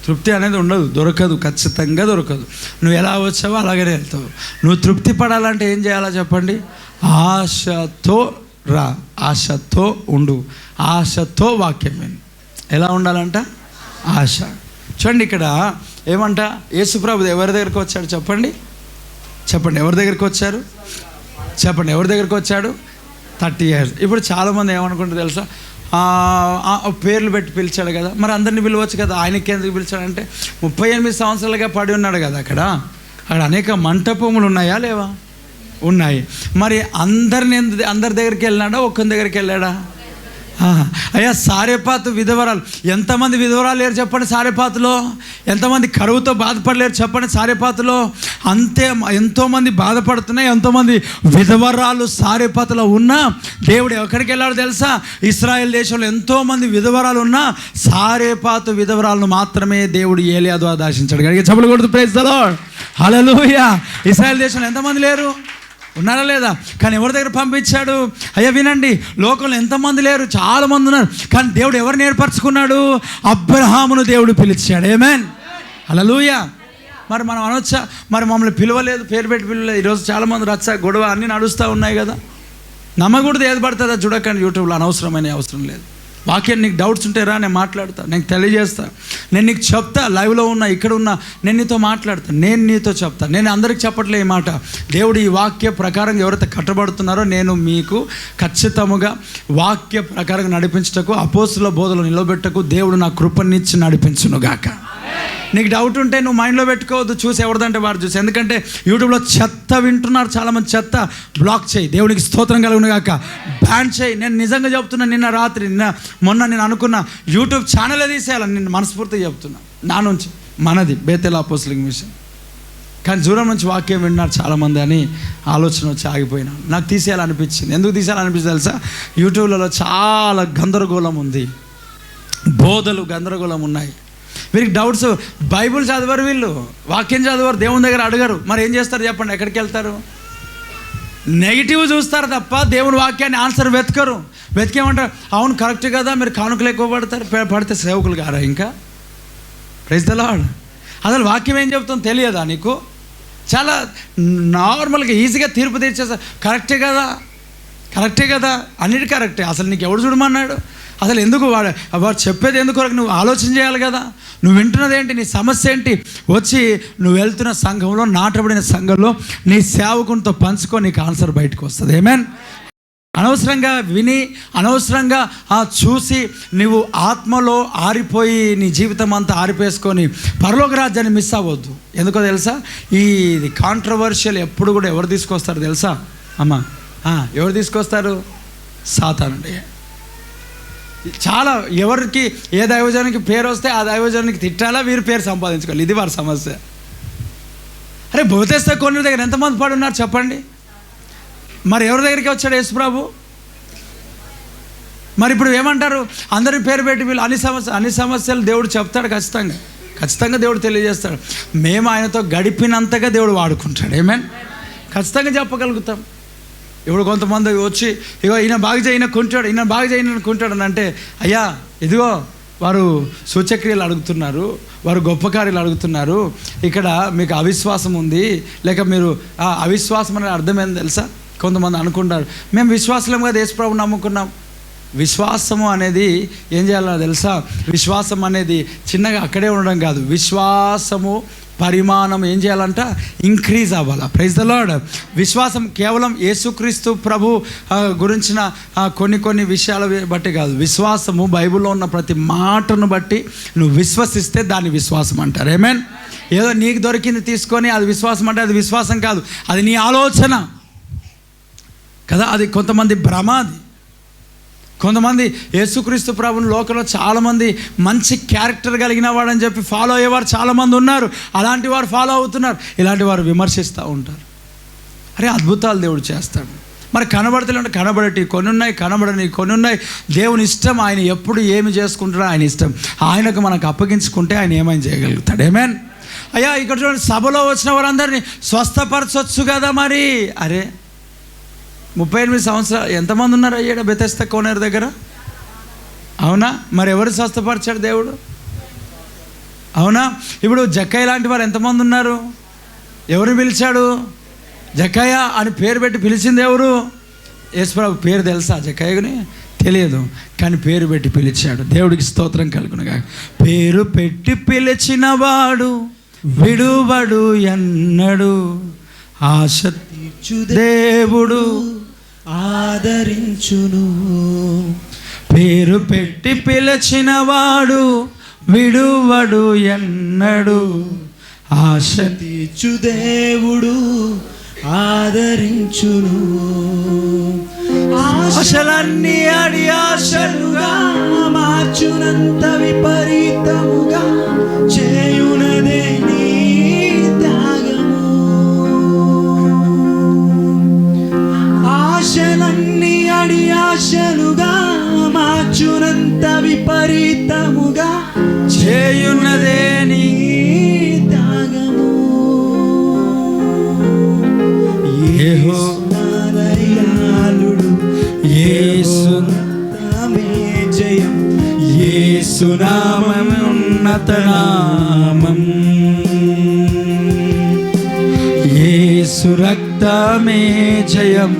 తృప్తి అనేది ఉండదు, దొరకదు, ఖచ్చితంగా దొరకదు. నువ్వు ఎలా వచ్చావో అలాగనే వెళ్తావు. నువ్వు తృప్తి పడాలంటే ఏం చేయాలో చెప్పండి? ఆశతో రా, ఆశతో ఉండు, ఆశతో వాక్యం విను. ఎలా ఉండాలంట? ఆశ. చూడండి, ఇక్కడ ఏమంట, యేసుప్రభు ఎవరి దగ్గరికి వచ్చాడు చెప్పండి? ఎవరి దగ్గరికి వచ్చారు? 30 years. ఇప్పుడు చాలామంది ఏమనుకుంటారు తెలుసా? పేర్లు పెట్టి పిలిచాడు కదా, మరి అందరిని పిలవచ్చు కదా, ఆయనకి ఎందుకు పిలిచాడంటే 38 సంవత్సరాలుగా పడి ఉన్నాడు కదా. అక్కడ అనేక మంటపములు ఉన్నాయా లేవా? ఉన్నాయి. మరి అందరి దగ్గరికి వెళ్ళినాడా? ఒక్కరి దగ్గరికి వెళ్ళాడా? అయ్యా, సారెపాతు విధవరాలు, ఎంతమంది విధవరాలు లేరు చెప్పండి సారెపాతులో? ఎంతమంది కరువుతో బాధపడలేరు చెప్పండి సారెపాతులో? ఎంతోమంది బాధపడుతున్నాయి, ఎంతోమంది విధవరాలు సారెపాతులో ఉన్నా దేవుడు ఎక్కడికి వెళ్ళాడో తెలుసా? ఇశ్రాయేల్ దేశంలో ఎంతోమంది విధవరాలు ఉన్నా సారెపాతు విధవరాలను మాత్రమే దేవుడు ఏలియా ద్వారా దర్శించాడు. గడిగే చప్పలు కొడుతూ ప్రైజ్ ద లార్డ్. హల్లెలూయా. ఇశ్రాయేల్ దేశంలో ఎంతమంది లేరు? ఉన్నారా లేదా? కానీ ఎవరి దగ్గర పంపించాడు? అయ్యా వినండి, లోకంలో ఎంతమంది లేరు, చాలామంది ఉన్నారు. కానీ దేవుడు ఎవరిని ఏర్పరచుకున్నాడు? అబ్రహామును దేవుడు పిలిచాడు. ఆమేన్. హల్లెలూయా. మరి మనం అనొచ్చా, మరి మమ్మల్ని పిలవలేదు, పేరు పెట్టి పిలవలేదు? ఈరోజు చాలామంది రచ్చ, గొడవ అన్నీ నడుస్తూ ఉన్నాయి కదా. నమ్మకూడదు, ఏది పడుతుందా చూడకండి యూట్యూబ్లో. అవసరం లేదు. వాక్యం నీకు డౌట్స్ ఉంటే రా, నేను మాట్లాడతా, నేను తెలియజేస్తా, నేను నీకు చెప్తా. లైవ్లో ఉన్నా, ఇక్కడ ఉన్నా, నేను నీతో మాట్లాడతా, నేను నీతో చెప్తా. నేను అందరికి చెప్పట్లే ఈ మాట. దేవుడు ఈ వాక్య ప్రకారం ఎవరైతే కట్టబడుతున్నారో నేను మీకు ఖచ్చితముగా వాక్య ప్రకారం నడిపించటకు, అపోస్తుల బోధలు నిలబెట్టకు దేవుడు నా కృపనిచ్చి నడిపించునుగాక. నీకు డౌట్ ఉంటే నువ్వు మైండ్లో పెట్టుకోవద్దు, చూసి ఎవరిదంటే వారు చూసి. ఎందుకంటే యూట్యూబ్లో చెత్త వింటున్నారు చాలామంది. చెత్త బ్లాక్ చేయి, దేవునికి స్తోత్రం కలుగును గాక. బ్యాన్ చేయి. నేను నిజంగా చెప్తున్నా, మొన్న నేను అనుకున్న యూట్యూబ్ ఛానలే తీసేయాలని నేను మనస్ఫూర్తిగా చెప్తున్నా. నా నుంచి మనది బేతెల్ అపోస్టలిక్ మిషన్. కానీ దూరం నుంచి వాక్యం విన్నారు చాలామంది అని ఆలోచన వచ్చి ఆగిపోయినాను. నాకు తీసేయాలనిపించింది. ఎందుకు తీసేయాలనిపించింది తెలుసా? యూట్యూబ్లలో చాలా గందరగోళం ఉంది, బోధలు గందరగోళం ఉన్నాయి. వీరికి డౌట్స్. బైబుల్ చదవరు వీళ్ళు, వాక్యం చదవరు, దేవుని దగ్గర అడగరు. మరి ఏం చేస్తారు చెప్పండి? ఎక్కడికి వెళ్తారు? నెగిటివ్ చూస్తారు తప్ప దేవుని వాక్యాన్ని ఆన్సర్ వెతికేమంటారు? అవును కరెక్ట్ కదా, మీరు కానుకలు ఎక్కువ పడితే సేవకులు గారా ఇంకా? Praise the lord. అసలు వాక్యం ఏం చెప్తుందో తెలియదా నీకు? చాలా నార్మల్గా ఈజీగా తీర్పు తీర్చేస్తా. కరెక్టే కదా, అన్నిటి కరెక్టే. అసలు నీకు ఎవడు చూడమన్నాడు? అసలు ఎందుకు వాడు చెప్పేది ఎందుకు? నువ్వు ఆలోచన చేయాలి కదా. నువ్వు వింటున్నది ఏంటి? నీ సమస్య ఏంటి? వచ్చి నువ్వు వెళ్తున్న సంఘంలో, నాటబడిన సంఘంలో నీ సేవకునితో పంచుకో, నీకు ఆన్సర్ బయటకు వస్తుంది. ఆమేన్. అనవసరంగా విని, అనవసరంగా చూసి నువ్వు ఆత్మలో ఆరిపోయి నీ జీవితం అంతా ఆరిపేసుకొని పరలోక రాజ్యాన్ని మిస్ అవ్వద్దు. ఎందుకో తెలుసా? ఈ కాంట్రవర్షియల్ ఎప్పుడు కూడా ఎవరు తీసుకొస్తారు తెలుసా అమ్మా? ఎవరు తీసుకొస్తారు? సాతానుడే. చాలా ఎవరికి ఏ దైవజనానికి పేరు వస్తే ఆ దైవజనానికి తిట్టాలా, వీరి పేరు సంపాదించుకోవాలి. ఇది వారి సమస్య. అరే బెతెస్దా కోనేరు దగ్గర ఎంతమంది పడి ఉన్నారు చెప్పండి? మరి ఎవరి దగ్గరికి వచ్చాడు యేసుప్రభు? మరి ఇప్పుడు ఏమంటారు? అందరి పేరు పెట్టి వీళ్ళు అన్ని సమస్యలు దేవుడు చెప్తాడు. ఖచ్చితంగా దేవుడు తెలియజేస్తాడు. మేము ఆయనతో గడిపినంతగా దేవుడు వాడుకుంటాడు. ఆమేన్. ఖచ్చితంగా చెప్పగలుగుతాం. ఇప్పుడు కొంతమంది వచ్చి ఇగో ఈయన బాగా చేయనుకుంటాడు అని అంటే, అయ్యా ఇదిగో వారు సూచక్రియలు అడుగుతున్నారు, వారు గొప్ప కార్యాలు అడుగుతున్నారు, ఇక్కడ మీకు అవిశ్వాసం ఉంది, లేక మీరు అవిశ్వాసం అనే అర్థం ఏంది తెలుసా? కొంతమంది అనుకుంటారు మేము విశ్వాసంగా యేసుప్రభువుని నమ్ముకున్నాం. విశ్వాసము అనేది ఏం చేయాలో తెలుసా? విశ్వాసం అనేది చిన్నగా అక్కడే ఉండడం కాదు. విశ్వాసము పరిమాణం ఏం చేయాలంట? ఇంక్రీజ్ అవ్వాలా. Praise the lord. విశ్వాసం కేవలం యేసుక్రీస్తు ప్రభు గురించిన కొన్ని విషయాల బట్టి కాదు. విశ్వాసము బైబిల్లో ఉన్న ప్రతి మాటను బట్టి నువ్వు విశ్వసిస్తే దాన్ని విశ్వాసం అంటారు. ఆమేన్. ఏదో నీకు దొరికింది తీసుకొని అది విశ్వాసం అంటే అది విశ్వాసం కాదు, అది నీ ఆలోచన కదా. అది కొంతమంది భ్రమ. అది కొంతమంది యేసుక్రీస్తు ప్రభుని లోకంలో చాలామంది మంచి క్యారెక్టర్ కలిగిన వాడని చెప్పి ఫాలో అయ్యేవారు చాలామంది ఉన్నారు. అలాంటి వారు ఫాలో అవుతున్నారు. ఇలాంటి వారు విమర్శిస్తూ ఉంటారు. అరే అద్భుతాలు దేవుడు చేస్తాడు. మరి కనబడతలేంటే కనబడేటి కొన్ని ఉన్నాయి, కనబడని కొన్ని ఉన్నాయి. దేవుని ఇష్టం. ఆయన ఎప్పుడు ఏమి చేసుకుంటాడో ఆయన ఇష్టం. ఆయనకు మనకు అప్పగించుకుంటే ఆయన ఏమైనా చేయగలుగుతాడు. ఆమేన్. అయ్యా ఇక్కడ చూడండి, సభలో వచ్చిన వారందరినీ స్వస్థపరచవచ్చు కదా. మరి అరే 38 సంవత్సరాలు ఎంతమంది ఉన్నారు అయ్యాడు బెతెస్దా కోనేరు దగ్గర? అవునా? మరి ఎవరు స్వస్థపరిచాడు దేవుడు? అవునా? ఇప్పుడు జక్కయ్య లాంటి వారు ఎంతమంది ఉన్నారు? ఎవరు పిలిచాడు? జక్కయ్య అని పేరు పెట్టి పిలిచింది ఎవరు? యేసుప్రభు. పేరు తెలుసా జక్కయ్యని? తెలియదు, కానీ పేరు పెట్టి పిలిచాడు. దేవుడికి స్తోత్రం కలుగునుగా. పేరు పెట్టి పిలిచిన వాడు విడువడు ఎన్నడు, ఆశ తీర్చు దేవుడు ఆదరించును. పేరు పెట్టి పిలిచిన వాడు విడువడు ఎన్నడు, ఆశ తీర్చు దేవుడు ఆదరించును. ఆశలన్నీ అడి ఆశలుగా మార్చునంత విపరీతముగా చేయునదే నీ త్యాగము. ఆశలన్నీ అడి ఆశలుగా మార్చునంత విపరీతముగా చేయునదే నీ త్యాగము. యెహోవాయలుడు యేసునామే జయం, యేసునామమే ఉన్నత నామం, యేసు రక్తమే జయం,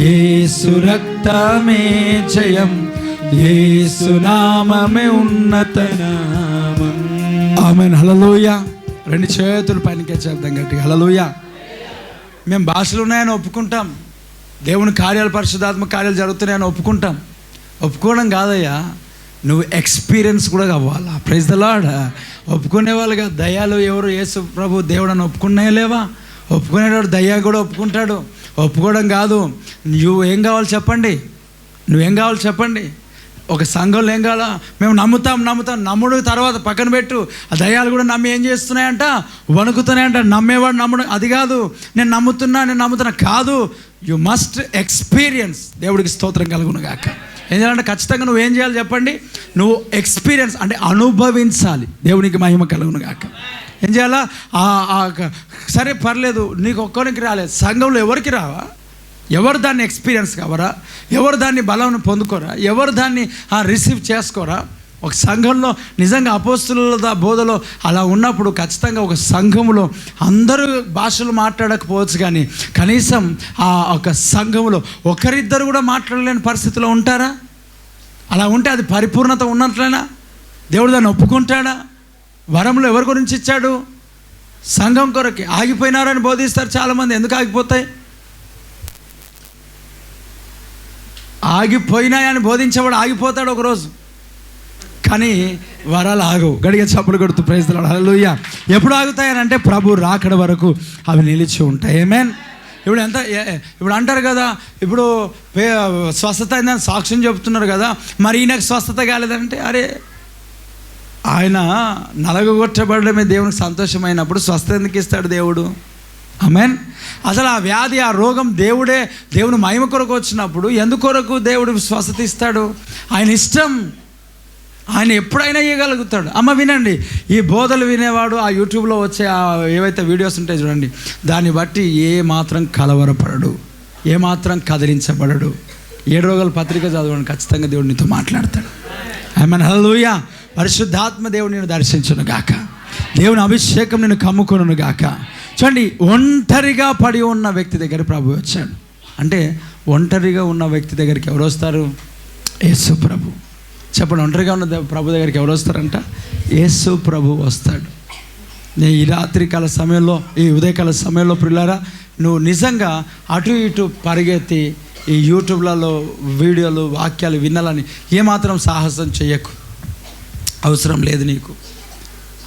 యేసు రక్తమే జయం, యేసునామమే ఉన్నత నామం. ఆమేన్. హల్లెలూయా. రెండు చేతులు పైనకే చేద్దాం గట్టిగా. హల్లెలూయా. మేము భాషలు ఉన్నాయని ఒప్పుకుంటాం, దేవుని కార్యాలు పరిశుద్ధాత్మ కార్యాలు జరుగుతున్నాయని ఒప్పుకుంటాం. ఒప్పుకోవడం కాదయ్యా, నువ్వు ఎక్స్పీరియన్స్ కూడా కావాలా. Praise the lord. ఒప్పుకునే వాళ్ళుగా దయ్యాలు ఎవరు యేసు ప్రభు దేవుడు అని ఒప్పుకునే లేవా? ఒప్పుకునేవాడు దయ్యా కూడా ఒప్పుకుంటాడు. ఒప్పుకోవడం కాదు. నువ్వేం కావాలి చెప్పండి? నువ్వేం కావాలి చెప్పండి? ఒక సంఘంలో ఏం కావాలా? మేము నమ్ముతాం. నమ్ముడు తర్వాత పక్కన పెట్టు. ఆ దయ్యాలు కూడా నమ్మి ఏం చేస్తున్నాయంట? వణుకుతున్నాయంట. నమ్మేవాడు నమ్మడం అది కాదు. నేను నమ్ముతున్నా కాదు. You must experience. దేవుడికి స్తోత్రం కలుగును గాక. ఏం చేయాలంటే ఖచ్చితంగా నువ్వేం చేయాలి చెప్పండి? నువ్వు ఎక్స్పీరియన్స్ అంటే అనుభవించాలి. దేవునికి మహిమ కలుగును గాక. ఏం చేయాలా? సరే పర్లేదు, నీకు ఒక్కరికి రాలేదు, సంఘంలో ఎవరికి రావా? ఎవరు దాన్ని ఎక్స్పీరియన్స్ కావరా? ఎవరు దాన్ని బలం పొందుకోరా? ఎవరు దాన్ని రిసీవ్ చేసుకోరా? ఒక సంఘంలో నిజంగా అపోస్తుల బోధలో అలా ఉన్నప్పుడు ఖచ్చితంగా ఒక సంఘంలో అందరూ భాషలు మాట్లాడకపోవచ్చు, కానీ కనీసం ఆ ఒక సంఘంలో ఒకరిద్దరు కూడా మాట్లాడలేని పరిస్థితిలో ఉంటారా? అలా ఉంటే అది పరిపూర్ణత ఉన్నట్లేనా? దేవుడు దాన్ని ఒప్పుకుంటాడా? వరములు ఎవరి గురించి ఇచ్చాడు? సంఘం కొరకే. ఆగిపోయినారని బోధిస్తారు చాలామంది. ఎందుకు ఆగిపోతాయి? ఆగిపోయినాయని బోధించేవాడు ఆగిపోతాడు ఒకరోజు, కానీ వరాలు ఆగవు. గడిగా చప్పుడు కొడుతూ ప్రైజ్ ది లార్డ్. హల్లెలూయా. ఎప్పుడు ఆగుతాయని అంటే ప్రభు రాకడ వరకు అవి నిలిచి ఉంటాయి. ఆమేన్. ఇప్పుడు అంటారు కదా, ఇప్పుడు స్వస్థత అయిందని సాక్ష్యం చెప్తున్నారు కదా, మరి ఈయనకు స్వస్థత కాలేదంటే, అరే ఆయన నలగొట్టబడమే దేవునికి సంతోషమైనప్పుడు స్వస్థత ఎందుకు ఇస్తాడు దేవుడు? ఆమేన్. అసలు ఆ వ్యాధి, ఆ రోగం దేవుని మహిమ కొరకు వచ్చినప్పుడు ఎందుకొరకు దేవుడు స్వస్థత ఇస్తాడు? ఆయన ఇష్టం. ఆయన ఎప్పుడైనా ఇవ్వగలుగుతాడు. అమ్మ వినండి, ఈ బోధలు వినేవాడు ఆ యూట్యూబ్లో వచ్చే ఏవైతే వీడియోస్ ఉంటాయి చూడండి, దాన్ని బట్టి ఏ మాత్రం కలవరపడడు, ఏ మాత్రం కదిలించబడడు. 7 రోజుల పత్రిక చదవండి, ఖచ్చితంగా దేవుడు నీతో మాట్లాడతాడు. ఆమేన్. హల్లెలూయా. పరిశుద్ధాత్మ దేవుడు నిన్ను దర్శించును గాక, దేవుని అభిషేకం నిన్ను కమ్ముకొనును గాక. చూడండి, ఒంటరిగా పడి ఉన్న వ్యక్తి దగ్గర ప్రభు వచ్చాడు. అంటే ఒంటరిగా ఉన్న వ్యక్తి దగ్గరికి ఎవరు వస్తారు? యేసు ప్రభు. చెప్పండి, ఒంటరిగా ఉన్న ప్రభు దగ్గరికి ఎవరు వస్తారంట? యేసు ప్రభు వస్తాడు. నేను ఈ రాత్రికాల సమయంలో, ఈ ఉదయకాల సమయంలో ప్రియులారా, నువ్వు నిజంగా అటు ఇటు పరిగెత్తి ఈ యూట్యూబ్లలో వీడియోలు వాక్యాలు వినాలని ఏమాత్రం సాహసం చెయ్యకు. అవసరం లేదు, నీకు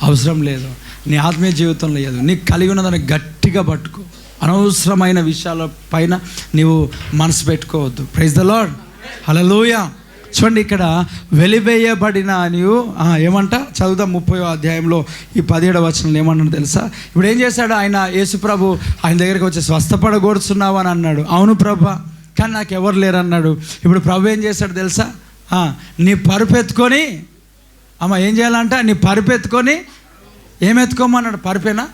అవసరం లేదు. నీ ఆత్మీయ జీవితంలో లేదు, నీకు కలిగి ఉన్నదాన్ని గట్టిగా పట్టుకో. అనవసరమైన విషయాల పైన నీవు మనసు పెట్టుకోవద్దు. Praise the lord. హల్లెలూయా. చూడండి, ఇక్కడ వెలివేయబడిన నీవు ఏమంట చదువుతాం 30వ అధ్యాయంలో ఈ 17వ వచనంలో ఏమన్నాడు తెలుసా? ఇప్పుడు ఏం చేశాడు ఆయన? యేసు ప్రభు ఆయన దగ్గరికి వచ్చి స్వస్థపడగోరుచున్నావు అని అన్నాడు. అవును ప్రభా, కానీ నాకు ఎవరు లేరు అన్నాడు. ఇప్పుడు ప్రభు ఏం చేశాడు తెలుసా? నీ పరుపెత్తుకొని, అమ్మ ఏం చేయాలంట? నీ పరుపెత్తుకొని ఏమెత్తుకోమన్నాడు? పరుపేనా?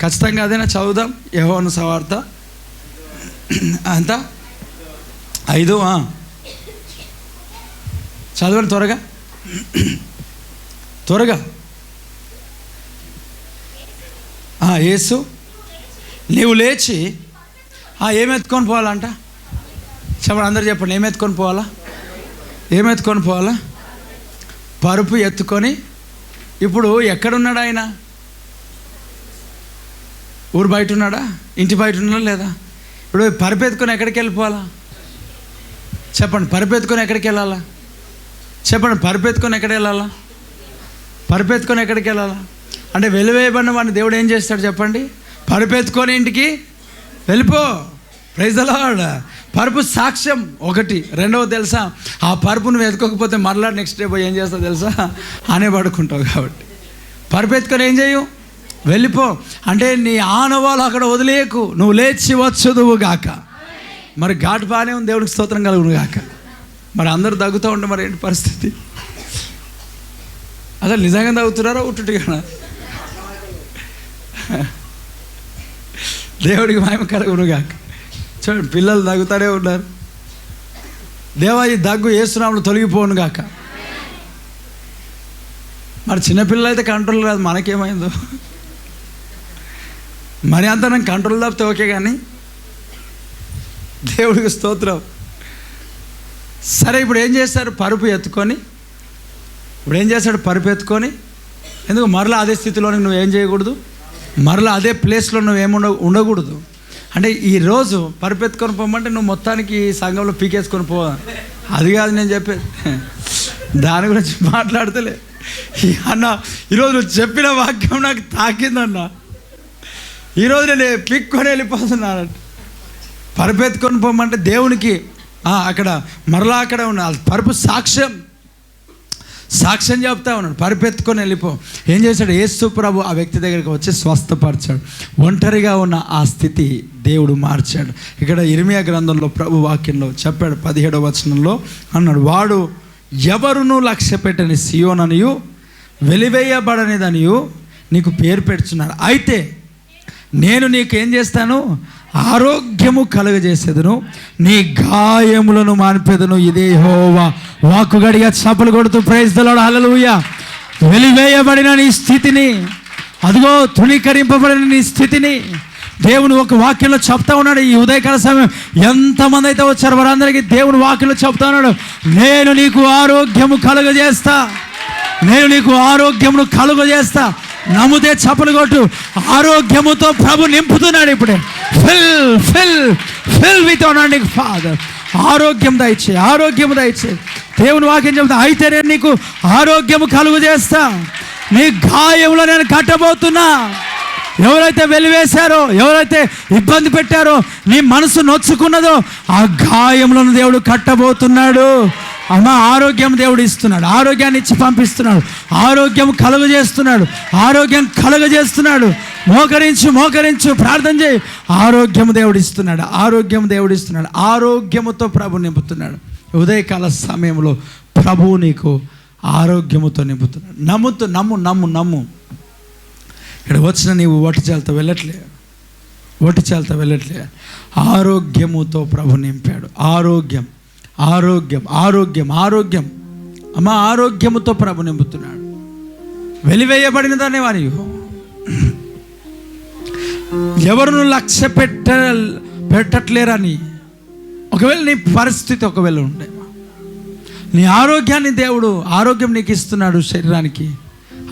ఖచ్చితంగా అదేనా? చదువుదాం యోహాను సువార్త అంత 5 చదవండి త్వరగా త్వరగా. యేసు నీవు లేచి ఏమెత్తుకొని పోవాలంట? చెప్పండి, అందరు చెప్పండి. ఏమెత్తుకొని పోవాలా? ఏమెత్తుకొని పోవాలా? పరుపు ఎత్తుకొని. ఇప్పుడు ఎక్కడున్నాడు ఆయన? ఊరు బయట ఉన్నాడా? ఇంటి బయట ఉన్నాడా లేదా? ఇప్పుడు పరుపు ఎత్తుకొని ఎక్కడికి వెళ్ళిపోవాలా? చెప్పండి, పరుపు ఎత్తుకొని ఎక్కడికి వెళ్ళాలా? చెప్పండి, పరుపు ఎత్తుకొని ఎక్కడికి వెళ్ళాలా? పరుపు ఎత్తుకొని ఎక్కడికి వెళ్ళాలా? అంటే వెలివేయబడిన వాడిని దేవుడు ఏం చేస్తాడు చెప్పండి? పరుపు ఎత్తుకొని ఇంటికి వెళ్ళిపో. Praise the lord. పరుపు సాక్ష్యం ఒకటి. రెండవది తెలుసా? ఆ పరుపు నువ్వు ఎత్తుకోకపోతే మరలా నెక్స్ట్ డే పోయి ఏం చేస్తావు తెలుసా? అనే పడుకుంటావు. కాబట్టి పరుపు ఎత్తుకొని ఏం చేయు? వెళ్ళిపో. అంటే నీ ఆనవాళ్ళు అక్కడ వదిలేయకు, నువ్వు లేచి వచ్చుదువు గాక. మరి ఘాటు బాగానే ఉంది, దేవుడికి స్తోత్రం కలుగును గాక. మరి అందరూ దగ్గుతూ ఉంటే మరి ఏంటి పరిస్థితి? అసలు నిజంగా దగ్గుతున్నారా ఉట్టుగా? దేవుడికి మహిమ కలుగును గాక. చూడండి, పిల్లలు దగ్గుతానే ఉన్నారు. దేవా ఈ దగ్గు యేసునామములో తొలగిపోను గాక. మరి చిన్నపిల్లలు అయితే కంట్రోల్ రాదు, మనకేమైందో మరి అంతా నాకు కంట్రోల్ తప్పితే ఓకే, కానీ దేవుడికి స్తోత్రం. సరే, ఇప్పుడు ఏం చేస్తారు? పరుపు ఎత్తుకొని. ఇప్పుడు ఏం చేస్తాడు? పరుపు ఎత్తుకొని. ఎందుకు? మరలా అదే స్థితిలోనికి నువ్వు ఏం చేయకూడదు, మరలా అదే ప్లేస్లో నువ్వు ఉండకూడదు. అంటే ఈరోజు పరుపు ఎత్తుకొని పోమంటే నువ్వు మొత్తానికి సంఘంలో పీకేసుకొని పో, అది కాదు నేను చెప్పేది. దాని గురించి మాట్లాడతలే అన్న. ఈరోజు నువ్వు చెప్పిన వాక్యం నాకు తాకిందన్న. ఈరోజు నేను పిక్కొని వెళ్ళిపోతున్నానంట. పరుపు ఎత్తుకొని పోమంటే దేవునికి అక్కడ మరలా అక్కడ ఉన్న పరుపు సాక్ష్యం చెప్తా ఉన్నాడు. పరిపెత్తుకొని వెళ్ళిపో. ఏం చేశాడు? యేసు ప్రభు ఆ వ్యక్తి దగ్గరికి వచ్చి స్వస్థపరిచాడు. ఒంటరిగా ఉన్న ఆ స్థితి దేవుడు మార్చాడు. ఇక్కడ ఇర్మియా గ్రంథంలో ప్రభు వాక్యంలో చెప్పాడు, 17వ వచనంలో అన్నాడు, వాడు ఎవరును లక్ష్య పెట్టని సియోననియు వెలివేయబడనిదనియు నీకు పేరు పెడుతున్నారు. అయితే నేను నీకు ఏం చేస్తాను? ఆరోగ్యము కలుగజేసేదను, నీ గాయములను మాన్పెదను. ఇదే యెహోవా వాక్కు. గడిగా చప్పలు కొడుతూ ప్రైజ్ ది లార్డ్. హల్లెలూయా. వెలివేయబడిన నీ స్థితిని, అదిగో తృణీకరింపబడిన నీ స్థితిని దేవుని ఒక వాక్యంలో చెప్తా ఉన్నాడు. ఈ ఉదయకాల సమయం ఎంతమంది అయితే వచ్చారు వారందరికీ దేవుని వాక్యంలో చెప్తా ఉన్నాడు, నేను నీకు ఆరోగ్యము కలుగజేస్తా, నేను నీకు ఆరోగ్యమును కలుగజేస్తా. నమ్ముతే చప్పలు కొట్టు. ఆరోగ్యముతో ప్రభు నింపుతున్నాడు. ఇప్పుడే ఫిల్ ఫిల్ ఫిల్ విత్ నీకు ఫాదర్. ఆరోగ్యం దయచే, ఆరోగ్యము దయచే. దేవుని వాక్యం చెప్తా, అయితే నేను నీకు ఆరోగ్యము కలుగు చేస్తా, నీ గాయంలో నేను కట్టబోతున్నా. ఎవరైతే వెలివేశారో, ఎవరైతే ఇబ్బంది పెట్టారో, నీ మనసు నొచ్చుకున్నదో ఆ గాయములను దేవుడు కట్టబోతున్నాడు. అమ్మా ఆరోగ్యం దేవుడు ఇస్తున్నాడు, ఆరోగ్యాన్ని ఇచ్చి పంపిస్తున్నాడు, ఆరోగ్యం కలుగజేస్తున్నాడు, ఆరోగ్యం కలుగజేస్తున్నాడు. మోకరించు ప్రార్థన చేయి. ఆరోగ్యం దేవుడు ఇస్తున్నాడు, ఆరోగ్యం దేవుడు ఇస్తున్నాడు, ఆరోగ్యముతో ప్రభు నింపుతున్నాడు. ఉదయకాల సమయంలో ప్రభువు నీకు ఆరోగ్యముతో నింపుతున్నాడు. నమ్ము. ఇక్కడ వచ్చిన నీవు ఒట్టి చాలతో వెళ్ళట్లే, ఆరోగ్యముతో ప్రభు నింపాడు. ఆరోగ్యం అమ్మా, ఆరోగ్యముతో ప్రభు నింపుతున్నాడు. వెలివేయబడిన దాన్ని వారి ఎవరును లక్ష్య పెట్టట్లేరని ఒకవేళ నీ పరిస్థితి ఒకవేళ ఉండే, నీ ఆరోగ్యాన్ని దేవుడు ఆరోగ్యం నీకు ఇస్తున్నాడు శరీరానికి.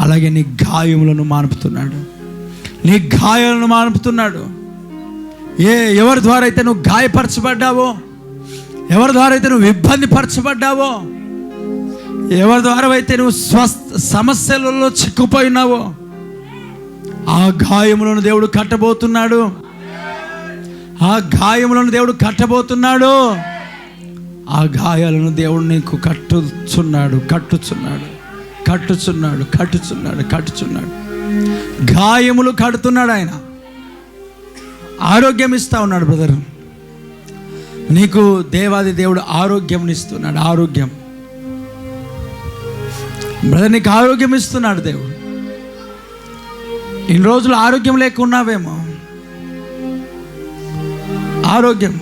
అలాగే నీ గాయములను మాన్పుతున్నాడు, నీ గాయాలను మాన్పుతున్నాడు. ఎవరి ద్వారా అయితే నువ్వు గాయపరచబడ్డావో, ఎవరి ద్వారా అయితే నువ్వు ఇబ్బంది పరచబడ్డావో, ఎవరి ద్వారా అయితే నువ్వు సమస్యలలో చిక్కుపోయినావో, ఆ గాయములను దేవుడు కట్టబోతున్నాడు. ఆ గాయములను దేవుడు కట్టబోతున్నాడు. ఆ గాయాలను దేవుడు నీకు కట్టుచున్నాడు. గాయములు కడుతున్నాడు ఆయన. ఆరోగ్యం ఇస్తా ఉన్నాడు బ్రదర్. నీకు దేవాది దేవుడు ఆరోగ్యం ఇస్తున్నాడు. ఆరోగ్యం బ్రదర్, నీకు ఆరోగ్యం ఇస్తున్నాడు దేవుడు. ఇన్ని రోజులు ఆరోగ్యం లేకున్నావేమో, ఆరోగ్యం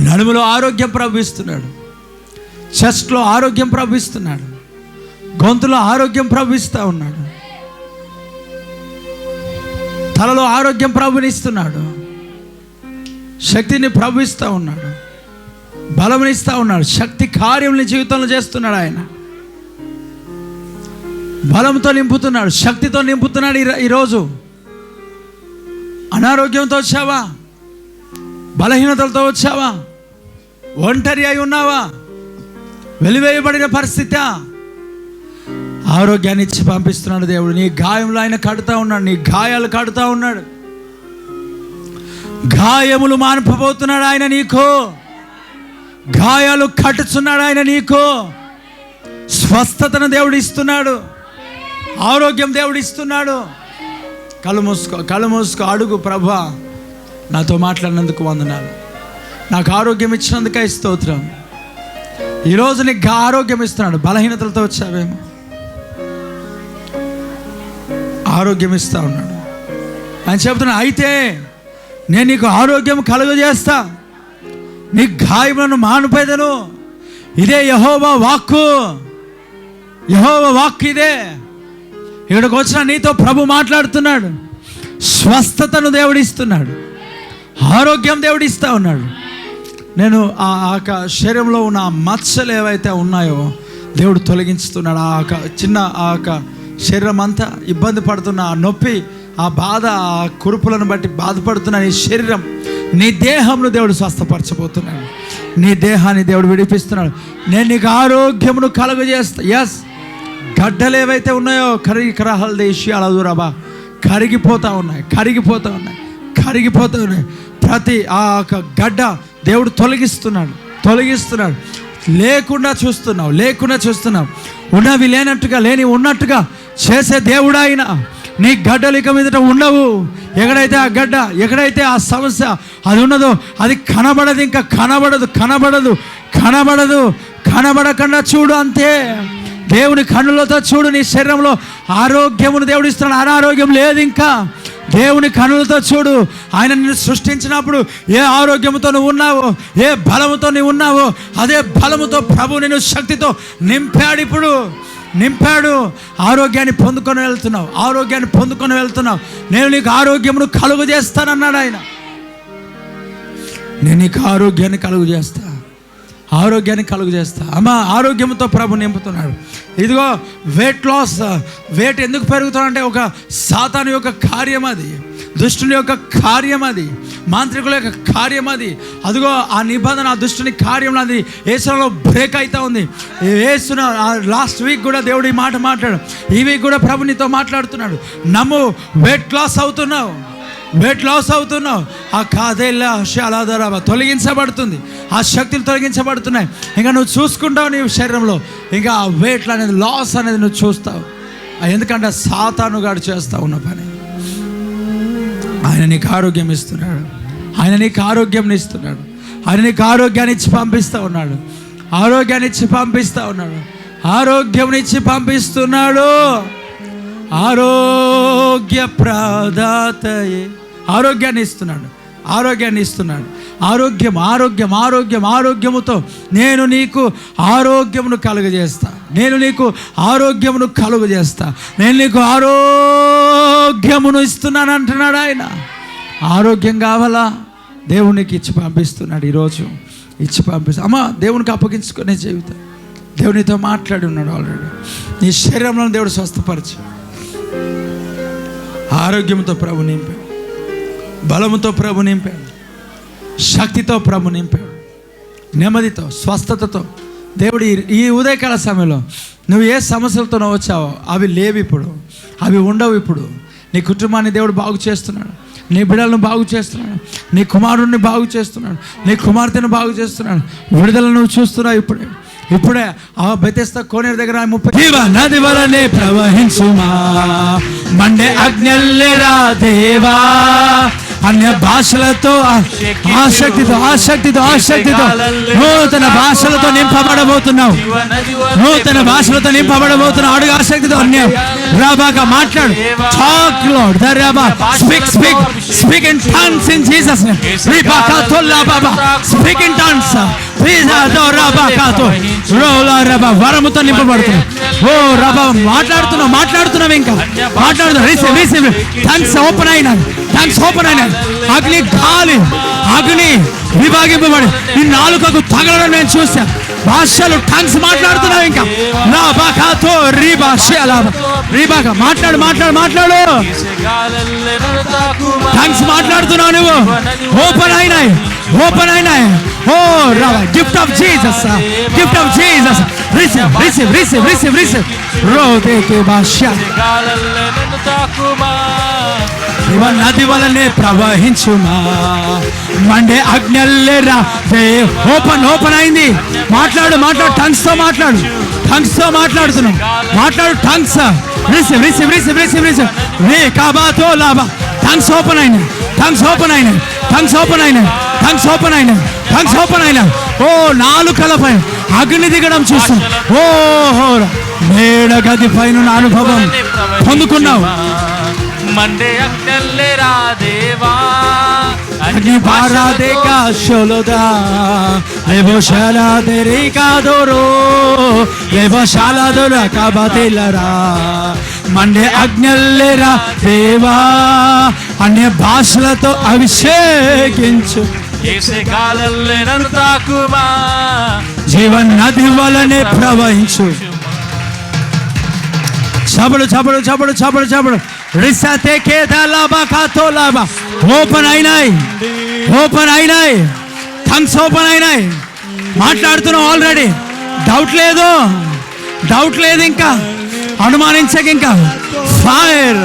నడుములో ఆరోగ్యం ప్రవహిస్తున్నాడు, చెస్ట్లో ఆరోగ్యం ప్రవహిస్తున్నాడు, గొంతులో ఆరోగ్యం ప్రవహిస్తూ ఉన్నాడు, తలలో ఆరోగ్యం ప్రభునిస్తున్నాడు, శక్తిని ప్రభుయిస్తూ ఉన్నాడు, బలమునిస్తూ ఉన్నాడు. శక్తి కార్యముని జీవితంలో చేస్తున్నాడు ఆయన. బలంతో నింపుతున్నాడు, శక్తితో నింపుతున్నాడు. ఈరోజు అనారోగ్యంతో వచ్చావా, బలహీనతలతో వచ్చావా, ఒంటరి అయి ఉన్నావా, వెలివేయబడిన పరిస్థితి, ఆరోగ్యాన్ని ఇచ్చి పంపిస్తున్నాడు దేవుడు. నీ గాయంలో ఆయన కడుతూ ఉన్నాడు, నీ గాయాలు కడుతూ ఉన్నాడు, గాయములు మాన్పబోతున్నాడు ఆయన నీకు, గాయాలు కట్టుచున్నాడు ఆయన నీకు. స్వస్థతను దేవుడు ఇస్తున్నాడు, ఆరోగ్యం దేవుడు ఇస్తున్నాడు. కళ్ళు మూసుకో అడుగు, ప్రభువా నాతో మాట్లాడినందుకు వందనాలు, నాకు ఆరోగ్యం ఇచ్చినందుకే స్తోత్రం. ఈరోజు నీకు ఆరోగ్యం ఇస్తున్నాడు. బలహీనతలతో వచ్చావేమో, ఆరోగ్యం ఇస్తా ఉన్నాడు ఆయన. చెప్తున్నాడు, అయితే నేను నీకు ఆరోగ్యం కలుగజేస్తా, నీ గాయములను మానుపేదను. ఇదే యెహోవా వాక్కు, యెహోవా వాక్కు ఇదే. ఇక్కడికి వచ్చిన నీతో ప్రభు మాట్లాడుతున్నాడు. స్వస్థతను దేవుడు ఇస్తున్నాడు, ఆరోగ్యం దేవుడు ఇస్తూ ఉన్నాడు. నేను ఆ శరీరంలో ఉన్న మచ్చలు ఏవైతే ఉన్నాయో దేవుడు తొలగించుతున్నాడు. చిన్న శరీరం అంతా ఇబ్బంది పడుతున్న ఆ నొప్పి, ఆ బాధ, ఆ కురుపులను బట్టి బాధపడుతున్న నీ శరీరం, నీ దేహంను దేవుడు స్వస్థపరచబోతున్నాడు. నీ దేహాన్ని దేవుడు విడిపిస్తున్నాడు. నేను నీకు ఆరోగ్యమును కలుగజేస్తా. ఎస్, గడ్డలు ఏవైతే ఉన్నాయో కరహల్ దేశీ అలదురాబా కరిగిపోతూ ఉన్నాయి. ప్రతి ఆ గడ్డ దేవుడు తొలగిస్తున్నాడు. లేకుండా చూస్తున్నావు. ఉన్నవి లేనట్టుగా, లేని ఉన్నట్టుగా చేసే దేవుడు ఆయన. నీ గడ్డలు ఇక మీదట ఉండవు. ఎక్కడైతే ఆ గడ్డ, ఎక్కడైతే ఆ సమస్య అది ఉన్నదో అది కనబడదు, ఇంకా కనబడకుండా చూడు అంతే. దేవుని కన్నులతో చూడు. నీ శరీరంలో ఆరోగ్యమును దేవుడు ఇస్తున్నాడు, అనారోగ్యం లేదు. ఇంకా దేవుని కన్నులతో చూడు. ఆయన నిన్ను సృష్టించినప్పుడు ఏ ఆరోగ్యంతో నువ్వు ఉన్నావో, ఏ బలముతో నువ్వు ఉన్నావో, అదే బలముతో ప్రభు నిన్ను శక్తితో నింపాడు. ఆరోగ్యాన్ని పొందుకొని వెళ్తున్నావు. నేను నీకు ఆరోగ్యమును కలుగు చేస్తానన్నాడు ఆయన. నేను నీకు ఆరోగ్యాన్ని కలుగు చేస్తా. అమ్మ, ఆరోగ్యంతో ప్రభు నింపుతున్నాడు. ఇదిగో వెయిట్ ఎందుకు పెరుగుతాడంటే ఒక సాతాను యొక్క కార్యం అది, దుష్టుని యొక్క కార్యం అది, మాంత్రికుల యొక్క కార్యం అది. అదిగో ఆ నిబంధన, ఆ దుష్టుని కార్యం అది యేసులో బ్రేక్ అవుతా ఉంది. యేసున లాస్ట్ వీక్ కూడా దేవుడు ఈ మాట మాట్లాడు. ఈ వీక్ కూడా ప్రభు నీతో మాట్లాడుతున్నాడు. నమ్ము, వెయిట్ లాస్ అవుతున్నావు. వెయిట్ లాస్ అవుతున్నావు, ఆ కాదేళ్ళ శాలాధార తొలగించబడుతుంది, ఆ శక్తులు తొలగించబడుతున్నాయి. ఇంకా నువ్వు చూసుకుంటావు నీ శరీరంలో, ఇంకా ఆ వెయిట్లు అనేది లాస్ అనేది నువ్వు చూస్తావు. ఎందుకంటే సాతానుగాడు చేస్తూ ఉన్న పని. ఆయన నీకు ఆరోగ్యం ఇస్తున్నాడు, ఆయన నీకు ఆరోగ్యం ఇస్తున్నాడు, ఆయన నీకు ఆరోగ్యాన్ని ఇచ్చి పంపిస్తూ ఉన్నాడు, ఆరోగ్యాన్ని ఇచ్చి పంపిస్తూ ఉన్నాడు, ఆరోగ్యం ఇచ్చి పంపిస్తున్నాడు. ఆరోగ్య ప్రదాతయే ఆరోగ్యాన్ని ఇస్తున్నాడు, ఆరోగ్యాన్ని ఇస్తున్నాడు. ఆరోగ్యం ఆరోగ్యం ఆరోగ్యం ఆరోగ్యముతో నేను నీకు ఆరోగ్యమును కలుగజేస్తా, నేను నీకు ఆరోగ్యమును కలుగజేస్తా, నేను నీకు ఆరోగ్యమును ఇస్తున్నాను అంటున్నాడు ఆయన. ఆరోగ్యం కావాలా? దేవునికి ఇచ్చి పంపిస్తున్నాడు. ఈరోజు ఇచ్చి పంపిస్తా. అమ్మ, దేవునికి అప్పగించుకునే జీవితం. దేవునితో మాట్లాడి ఉన్నాడు ఆల్రెడీ. నీ శరీరంలో దేవుడు స్వస్థపరిచి ఆరోగ్యంతో ప్రభు నింపాడు, బలముతో ప్రభు నింపాడు, శక్తితో ప్రభు నింపాడు, నెమ్మదితో స్వస్థతతో. దేవుడు ఈ ఉదయకాల సమయంలో నువ్వు ఏ సమస్యలతో వచ్చావో అవి లేవు ఇప్పుడు, అవి ఉండవు ఇప్పుడు. నీ కుటుంబాన్ని దేవుడు బాగు చేస్తున్నాడు, నీ బిడ్డలను బాగు చేస్తున్నాడు, నీ కుమారుడిని బాగు చేస్తున్నాడు, నీ కుమార్తెను బాగు చేస్తున్నాడు. విడుదల నువ్వు చూస్తున్నావు ఇప్పుడే ఆ బెతెస్దా కోనేరు దగ్గర 30 నది వలనే ప్రవహించుమా, మండే అగ్నిల్లేరా దేవా. అన్య భాషలతో ఆసక్తితో ఆసక్తితో ఆసక్తితో నూతన భాషలతో నింపబడబోతున్నావు, నూతన భాషలతో నింపబడబోతున్నావు. అడుగు ఆసక్తితో అన్య రాబాగా మాట్లాడు. టాక్ లార్డ్ ద రాబా, speak speak speak in tongues in Jesus name. రిబాకా తోలా బాబా, స్పీక్ ఇన్ టంగ్స్. వరముతో నింపబడుతున్నావు. ఓ రబా మాట్లాడుతున్నావు ఇంకా మాట్లాడుతున్నావు. Receive receive. టంగ్స్ ఓపెన్ అయినాయి, టంగ్స్ ఓపెన్ అయినాయి. అగ్ని గాలి అగ్ని విభాగింపబడి ఈ నాలుకకు తగలడం నేను చూశాను. భాషలు టంగ్స్ మాట్లాడుతున్నావు ఇంకా. రాబాకాతో రీబాగా మాట్లాడు మాట్లాడు మాట్లాడు. టంగ్స్ మాట్లాడుతున్నావు నువ్వు. ఓపెన్ అయినాయి, ఓపెన్ అయినాయి. ఓ రాబా, gift of Jesus, gift of Jesus. Receive receive receive receive receive. రోదేకే భాష నది వలనే ప్రవహించుమా, మండే అగ్నిల్లేరా. ఓపెన్ ఓపెన్ అయింది. మాట్లాడు మాట్లాడు. టంగ్స్ తో మాట్లాడు, టంగ్స్ తో మాట్లాడుతున్నావు. మాట్లాడు tongues. Receive receive receive receive receive. రే కాబాతో లాభా. టంగ్స్ ఓపెన్ అయినాయి, టంగ్స్ ఓపెన్ అయినాయి, టంగ్స్ ఓపెన్ అయినాయి, టంగ్స్ ఓపెన్ అయినాయి, టంగ్స్ ఓపెన్ అయినాయి. ఓ నాలుకలపై అగ్ని దిగడం చూస్తాం. ఓహో, మేడ గది పైన అనుభవం పొందుకున్నావు. మండే అగ్నిల్లేరా దేవా, అగ్ని పారాదే కాశోలోదా లేవోశాలా దేరికా దోరో లేవోశాలా దోరా కాబతేలరా. మండే అగ్నిల్లేరా దేవా, అన్య భాషలతో అభిషేకించు. యేసే గాలల్లే నన్ను తాకుమా, జీవన్ నది వలనే ప్రవహించు. చబడు చబడు చబడు చబడు చబడు. రిసతే కేదాలాబా కాతోలాబా. ఓపెన్ అయినాయి, ఓపెన్ అయినాయి. థంగ్స్ ఓపెన్ అయినాయి. మాట్లాడుతున్నావు ఆల్రెడీ. డౌట్ లేదు, డౌట్ లేదు. ఇంకా అనుమానించక. ఇంకా fire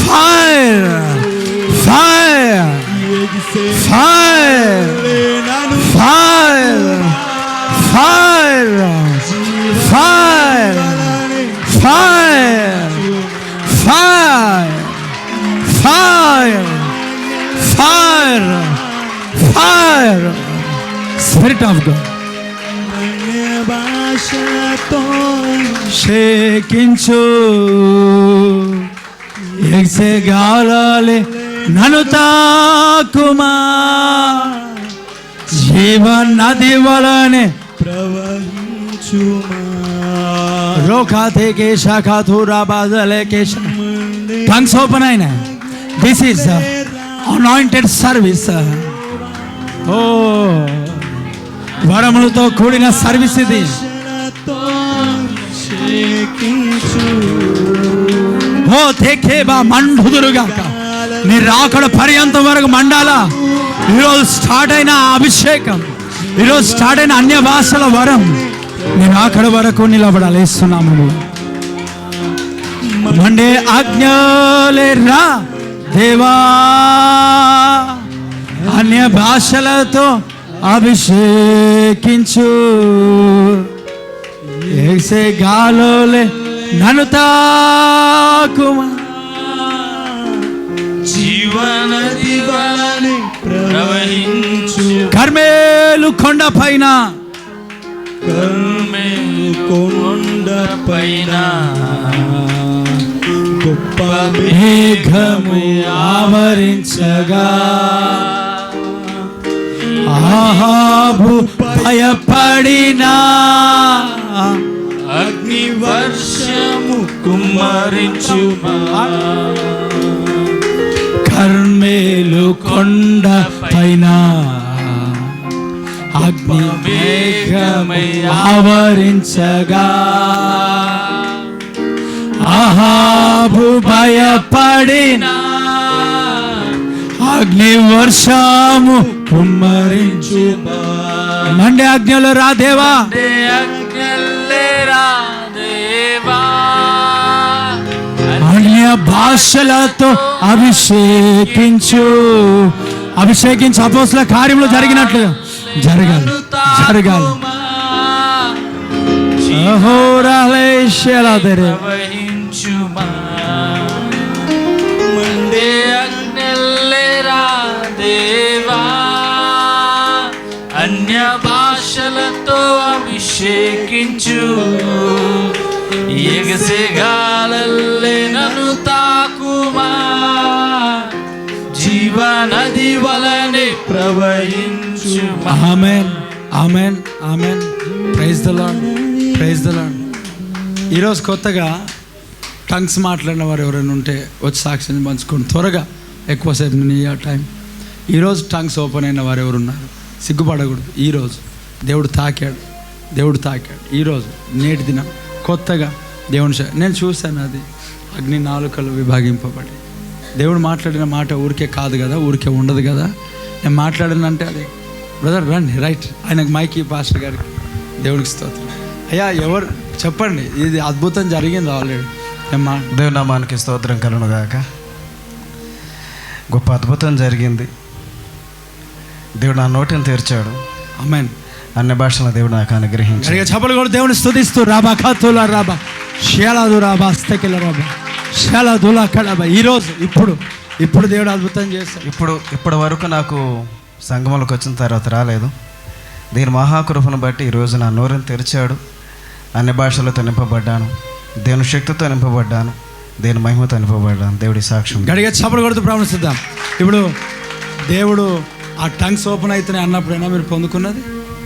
fire fire fire fire fire fire fire, fire, fire, fire, fire, Spirit of God. షేకించు. ఎగ్సే గాలాలే నన్ను తాకుమా, జీవన్ నది వలనే ప్రవహించుమా. రోకాతే కేశా కాథూరా బాదలే కేశా. టంగ్స్ ఓపెన్ అయినాయి. This is anointed service. ఓ వరములతో కూడిన సర్వీస్ ఇది. ఓ దేఖేబా మండుదురుగాక. నీ రాకడ పర్యంతం వరకు మండాలా. ఈరోజు స్టార్ట్ అయిన అభిషేకం, ఈరోజు స్టార్ట్ అయిన అన్య భాషల వరం నేను అక్కడ వరకు నిలబడాలి. ఇస్తున్నాము. మండే ఆజ్ఞలేరా దేవా అన్య భాషలతో అభిషేకించు. ఏసే గాలోలే నన్ను తాకుమా. జీవనది వలె ప్రవహించు. కర్మేలు కొండ పైన, కర్మేలు కొండ పైన గొప్ప మేఘము ఆవరించగా ఆహాబు భయపడినా. అగ్ని వర్షము కుమ్మరించుమా. కర్మేలు కొండ పైన అగ్ని మేఘమై ఆవరించగా ఆహాబు భయపడినా. అగ్ని వర్షము కుమ్మరించుమా. మండే అగ్నిలో రా దేవా, అన్య భాషలతో అభిషేకించు. అభిషేకించు. అపోస్తల కార్యంలో జరిగినట్లు జరగాలి, జరగాలి. మండే అగ్నిలేరా దేవా, అన్య భాషలతో అభిషేకించు. ఎగసెగాలల్లే నన్ను తాకుమా. జీవనది వలనే ప్రవహించు. Amen, amen, amen. Praise the Lord, praise the Lord. ఈరోజు కొత్తగా టంగ్స్ మాట్లాడిన వారు ఎవరైనా ఉంటే వచ్చి సాక్షిని పంచుకోండి త్వరగా, ఎక్కువసేపు నీ టైం. ఈరోజు టంగ్స్ ఓపెన్ అయిన వారు ఎవరున్నారు? సిగ్గుపడకూడదు. ఈరోజు దేవుడు తాకాడు, దేవుడు తాకాడు. ఈరోజు నేటి దినం కొత్తగా దేవుని నేను చూశాను. అది అగ్ని నాలుకలు విభాగింపబడి దేవుడు మాట్లాడిన మాట ఊరికే కాదు కదా, ఊరికే ఉండదు కదా. నేను మాట్లాడినంటే అది బ్రదర్ రండి రైట్, ఆయనకు మైకి పాస్టర్ గారికి దేవుడికి స్తోత్రం. అయ్యా ఎవరు చెప్పండి, ఇది అద్భుతం జరిగింది ఆల్రెడీ. దేవుని నామానికి స్తోత్రం కలుగును గాక. గొప్ప అద్భుతం జరిగింది. దేవుడు నా నోటిని తెరిచాడు. ఆమేన్. అన్ని భాషలను దేవుడు నాకు అనుగ్రహించాడు. చెప్పలు కూడా దేవుని స్తుతిస్తూ రాబా ఖాతుల రాబా షేలాదు రాబా అస్తకిల రాబా షేలాదులా కడబా. ఈరోజు ఇప్పుడు దేవుడు అద్భుతం చేస్తాడు. ఇప్పటి వరకు నాకు సంగమంలోకి వచ్చిన తర్వాత రాలేదు. దీని మహాకృపను బట్టి ఈరోజు నా నోరుని తెరిచాడు. అన్ని భాషలతో నింపబడ్డాను. దేవుని శక్తితో నింపబడ్డాను. దేవుని మహిమతో నింపబడ్డాను. దేవుడి సాక్ష్యం. గడిగా చప్పలు కొడుతూ ప్రారంభిస్తాం. ఇప్పుడు దేవుడు ఆ టంగ్స్ ఓపెన్ అవుతున్నాయి అన్నప్పుడైనా మీరు పొందుకున్నది.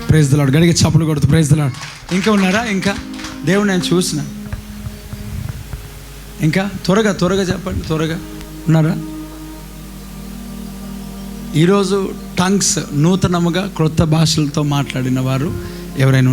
Praise the Lord. గడిగా చప్పలు కొడుతూ ప్రైజ్ ది లార్డ్. ఇంకా ఉన్నారా? ఇంకా దేవుడు నేను చూసిన ఇంకా త్వరగా చెప్పండి. త్వరగా ఉన్నారా? ఈరోజు టంగ్స్ నూతనముగా క్రొత్త భాషలతో మాట్లాడిన వారు ఎవరైనా